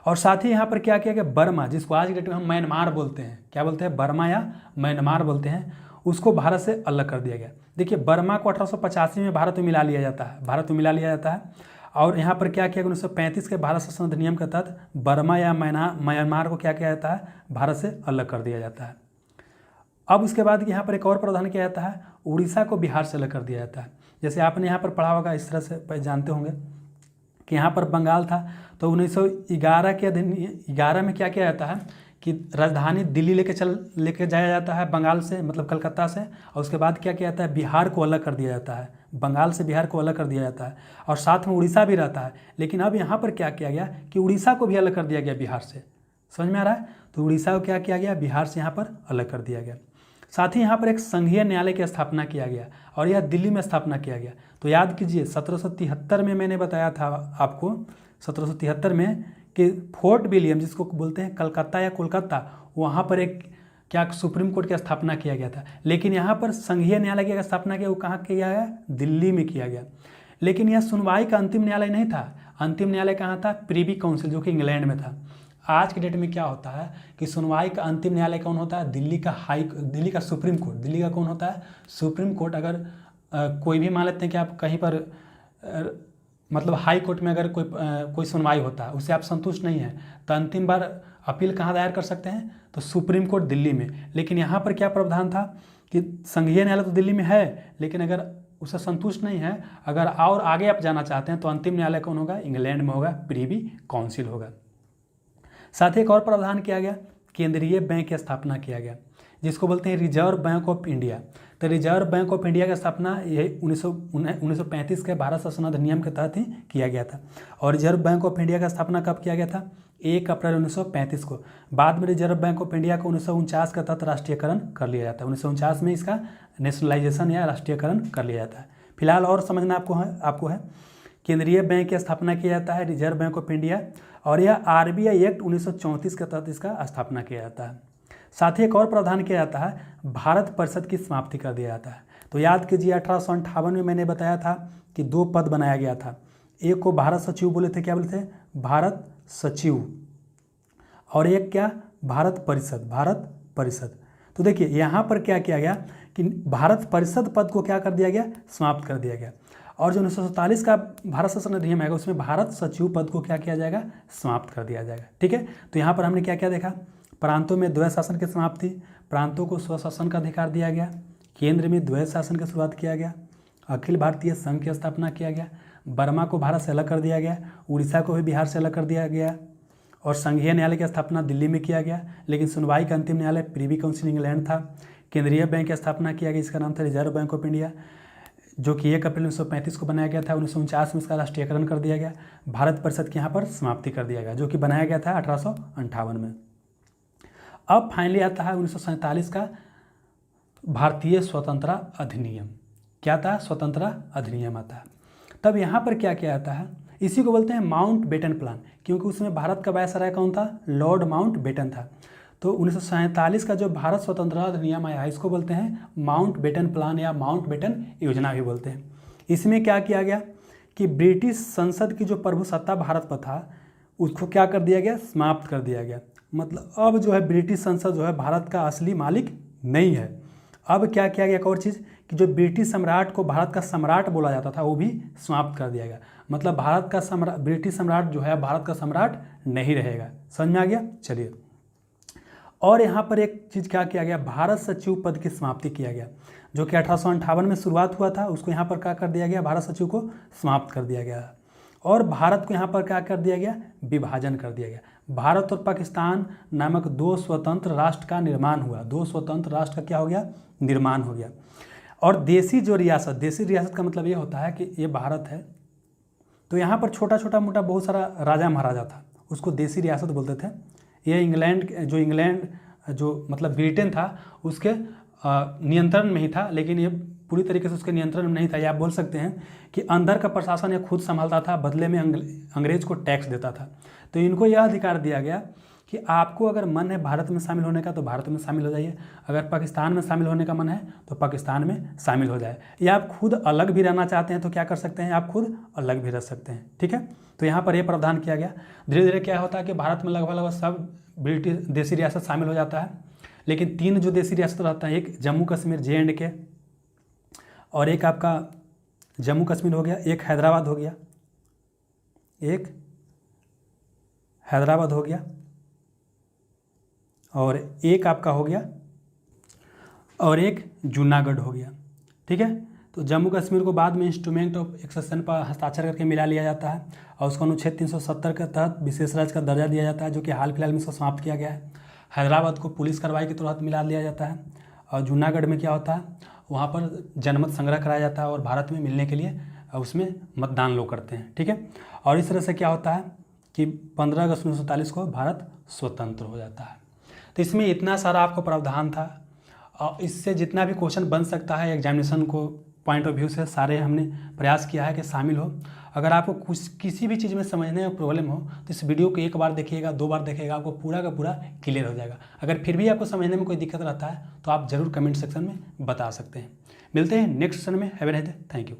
A: और साथ ही यहाँ पर क्या किया गया, बर्मा, जिसको आज के डेट में हम म्यांमार बोलते हैं, क्या बोलते हैं, बर्मा या म्यांमार बोलते हैं, उसको भारत से अलग कर दिया गया। देखिए, बर्मा को 1885 में भारत में मिला लिया जाता है, और यहाँ पर क्या किया, 1935 के भारत शासन अधिनियम के तहत बर्मा या म्यांमार को क्या किया जाता है, भारत से अलग कर दिया जाता है। अब उसके बाद यहाँ पर एक और प्रावधान किया जाता है, उड़ीसा को बिहार से अलग कर दिया जाता है। जैसे आपने यहाँ पर पढ़ा होगा, इस तरह से जानते होंगे कि यहाँ पर बंगाल था, तो 1911 के 11 में क्या किया जाता है कि राजधानी दिल्ली लेके जाया जाता है बंगाल से, मतलब कलकत्ता से, और उसके बाद क्या किया जाता है, बिहार को अलग कर दिया जाता है, बंगाल से बिहार को अलग कर दिया जाता है, और साथ में उड़ीसा भी रहता है। लेकिन अब यहाँ पर क्या किया गया कि उड़ीसा को भी अलग कर दिया गया बिहार से। समझ में आ रहा है? तो उड़ीसा को क्या किया गया, बिहार से यहाँ पर अलग कर दिया गया। साथ ही यहाँ पर एक संघीय न्यायालय की स्थापना किया गया और यह दिल्ली में स्थापना किया गया। तो याद कीजिए 1773 में मैंने बताया था आपको, 1773 में कि फोर्ट विलियम, जिसको बोलते हैं कलकत्ता या कोलकाता, वहाँ पर एक क्या सुप्रीम कोर्ट की स्थापना किया गया था। लेकिन यहाँ पर संघीय न्यायालय की स्थापना किया, वो कहाँ किया गया, दिल्ली में किया गया। लेकिन यह सुनवाई का अंतिम न्यायालय नहीं था। अंतिम न्यायालय कहाँ था, प्रिवी काउंसिल, जो कि इंग्लैंड में था। आज के डेट में क्या होता है कि सुनवाई का अंतिम न्यायालय कौन होता है, दिल्ली का सुप्रीम कोर्ट। दिल्ली का कौन होता है, सुप्रीम कोर्ट। अगर कोई भी मान लेते हैं कि आप कहीं पर मतलब हाई कोर्ट में अगर कोई सुनवाई होता है, उससे आप संतुष्ट नहीं हैं, तो अंतिम बार अपील कहाँ दायर कर सकते हैं, तो सुप्रीम कोर्ट दिल्ली में। लेकिन यहाँ पर क्या प्रावधान था कि संघीय न्यायालय तो दिल्ली में है, लेकिन अगर उससे संतुष्ट नहीं है, अगर और आगे आप जाना चाहते हैं, तो अंतिम न्यायालय कौन होगा, इंग्लैंड में होगा, प्रिवी काउंसिल होगा। साथ ही एक और प्रावधान किया गया, केंद्रीय बैंक की स्थापना किया गया, जिसको बोलते हैं रिजर्व बैंक ऑफ इंडिया। तो रिजर्व बैंक ऑफ इंडिया की स्थापना ये 1935 के भारत शासन अधिनियम के तहत ही किया गया था। और रिजर्व बैंक ऑफ इंडिया का स्थापना कब किया गया था, 1 अप्रैल 1935 को। बाद में रिजर्व बैंक ऑफ इंडिया को 1949 के तहत राष्ट्रीयकरण कर लिया जाता है। 1949 में इसका नेशनलाइजेशन या राष्ट्रीयकरण कर लिया जाता है। फिलहाल और समझना आपको है केंद्रीय बैंक की स्थापना किया जाता है, रिजर्व बैंक ऑफ इंडिया, और यह RBI एक्ट 1934 के तहत इसका स्थापना किया जाता है। साथ ही एक और प्रावधान किया जाता है, भारत परिषद की समाप्ति कर दिया जाता है। तो याद कीजिए 1858 में मैंने बताया था कि 2 पद बनाया गया था। एक को भारत सचिव बोले थे, क्या बोले थे, भारत सचिव, और एक क्या, भारत परिषद। तो देखिए यहाँ पर क्या किया गया कि भारत परिषद पद को क्या कर दिया गया, समाप्त कर दिया गया। और जो 1947 का भारत शासन अधिनियम आएगा, उसमें भारत सचिव पद को क्या किया जाएगा, समाप्त कर दिया जाएगा। ठीक है, तो यहाँ पर हमने क्या क्या देखा, प्रांतों में द्वैध शासन की समाप्ति, प्रांतों को स्वशासन का अधिकार दिया गया, केंद्र में द्वैध शासन की शुरुआत किया गया, अखिल भारतीय संघ की स्थापना किया गया, बर्मा को भारत से अलग कर दिया गया, उड़ीसा को भी बिहार से अलग कर दिया गया, और संघीय न्यायालय की स्थापना दिल्ली में किया गया। लेकिन सुनवाई का अंतिम न्यायालय प्रिवी काउंसिल इंग्लैंड था। केंद्रीय बैंक की स्थापना किया गया, इसका नाम था रिजर्व बैंक ऑफ इंडिया, जो कि 1 अप्रैल 1935 को बनाया गया था। 1949 में इसका राष्ट्रीयकरण कर दिया गया। भारत परिषद की यहाँ पर समाप्ति कर दिया गया, जो कि बनाया गया था 1858 में। अब फाइनली आता है 1947 का भारतीय स्वतंत्रता अधिनियम। क्या था, स्वतंत्रता अधिनियम आता है। तब यहाँ पर क्या किया जाता है, इसी को बोलते हैं माउंट बेटन प्लान, क्योंकि उसमें भारत का वायसराय कौन था, लॉर्ड माउंट बेटन था। तो 1947 का जो भारत स्वतंत्रता अधिनियम आया, इसको बोलते हैं माउंट बेटन प्लान या माउंट बेटन योजना भी बोलते हैं। इसमें क्या किया गया कि ब्रिटिश संसद की जो प्रभुसत्ता भारत पर था, उसको क्या कर दिया गया, समाप्त कर दिया गया। मतलब अब जो है ब्रिटिश संसद जो है भारत का असली मालिक नहीं है। अब क्या किया गया, एक और चीज़ कि जो ब्रिटिश सम्राट को भारत का सम्राट बोला जाता था, वो भी समाप्त कर दिया गया। मतलब भारत का ब्रिटिश सम्राट जो है भारत का सम्राट नहीं रहेगा। समझ में आ गया, चलिए। और यहाँ पर एक चीज़ क्या किया गया, भारत सचिव पद की समाप्ति किया गया, जो कि 1858 में शुरुआत हुआ था, उसको यहाँ पर क्या कर दिया गया, भारत सचिव को समाप्त कर दिया गया। और भारत को यहाँ पर क्या कर दिया गया, विभाजन कर दिया गया। भारत और पाकिस्तान नामक 2 स्वतंत्र राष्ट्र का निर्माण हुआ। 2 स्वतंत्र राष्ट्र का क्या हो गया, निर्माण हो गया। और देसी रियासत का मतलब ये होता है कि ये भारत है, तो यहाँ पर छोटा छोटा मोटा बहुत सारा राजा महाराजा था, उसको देसी रियासत बोलते थे। ये इंग्लैंड जो मतलब ब्रिटेन था, उसके नियंत्रण में ही था, लेकिन ये पूरी तरीके से उसके नियंत्रण में नहीं था। या आप बोल सकते हैं कि अंदर का प्रशासन ये खुद संभालता था, बदले में अंग्रेज को टैक्स देता था। तो इनको यह अधिकार दिया गया कि आपको अगर मन है भारत में शामिल होने का, तो भारत में शामिल हो जाइए, अगर पाकिस्तान में शामिल होने का मन है तो पाकिस्तान में शामिल हो जाए, या आप खुद अलग भी रहना चाहते हैं तो क्या कर सकते हैं, आप खुद अलग भी रह सकते हैं। ठीक है, तो यहाँ पर यह प्रावधान किया गया। धीरे धीरे क्या होता है कि भारत में लगभग सब ब्रिटिश देसी रियासत शामिल हो जाता है। लेकिन 3 जो देसी रियासत रहता है, एक जम्मू कश्मीर JNK, और एक आपका जम्मू कश्मीर हो गया, एक हैदराबाद हो गया, और एक आपका हो गया, और एक जूनागढ़ हो गया। ठीक है, तो जम्मू कश्मीर को बाद में इंस्ट्रूमेंट ऑफ एक्सेशन पर हस्ताक्षर करके मिला लिया जाता है, और उसको अनुच्छेद 370 के तहत विशेष राज्य का दर्जा दिया जाता है, जो कि हाल फिलहाल में इसको समाप्त किया गया है। हैदराबाद को पुलिस कार्रवाई के तहत मिला लिया जाता है। और जूनागढ़ में क्या होता है, वहाँ पर जनमत संग्रह कराया जाता है और भारत में मिलने के लिए उसमें मतदान लोग करते हैं। ठीक है, और इस तरह से क्या होता है कि 15 अगस्त 1947 को भारत स्वतंत्र हो जाता है। तो इसमें इतना सारा आपको प्रावधान था और इससे जितना भी क्वेश्चन बन सकता है एग्जामिनेशन को पॉइंट ऑफ व्यू से सारे हमने प्रयास किया है कि शामिल हो। अगर आपको कुछ किसी भी चीज़ में समझने में प्रॉब्लम हो तो इस वीडियो को एक बार देखिएगा, 2 बार देखिएगा, आपको पूरा का पूरा क्लियर हो जाएगा। अगर फिर भी आपको समझने में कोई दिक्कत रहता है तो आप ज़रूर कमेंट सेक्शन में बता सकते हैं। मिलते हैं नेक्स्ट सेशन में। Have a nice day. Thank you.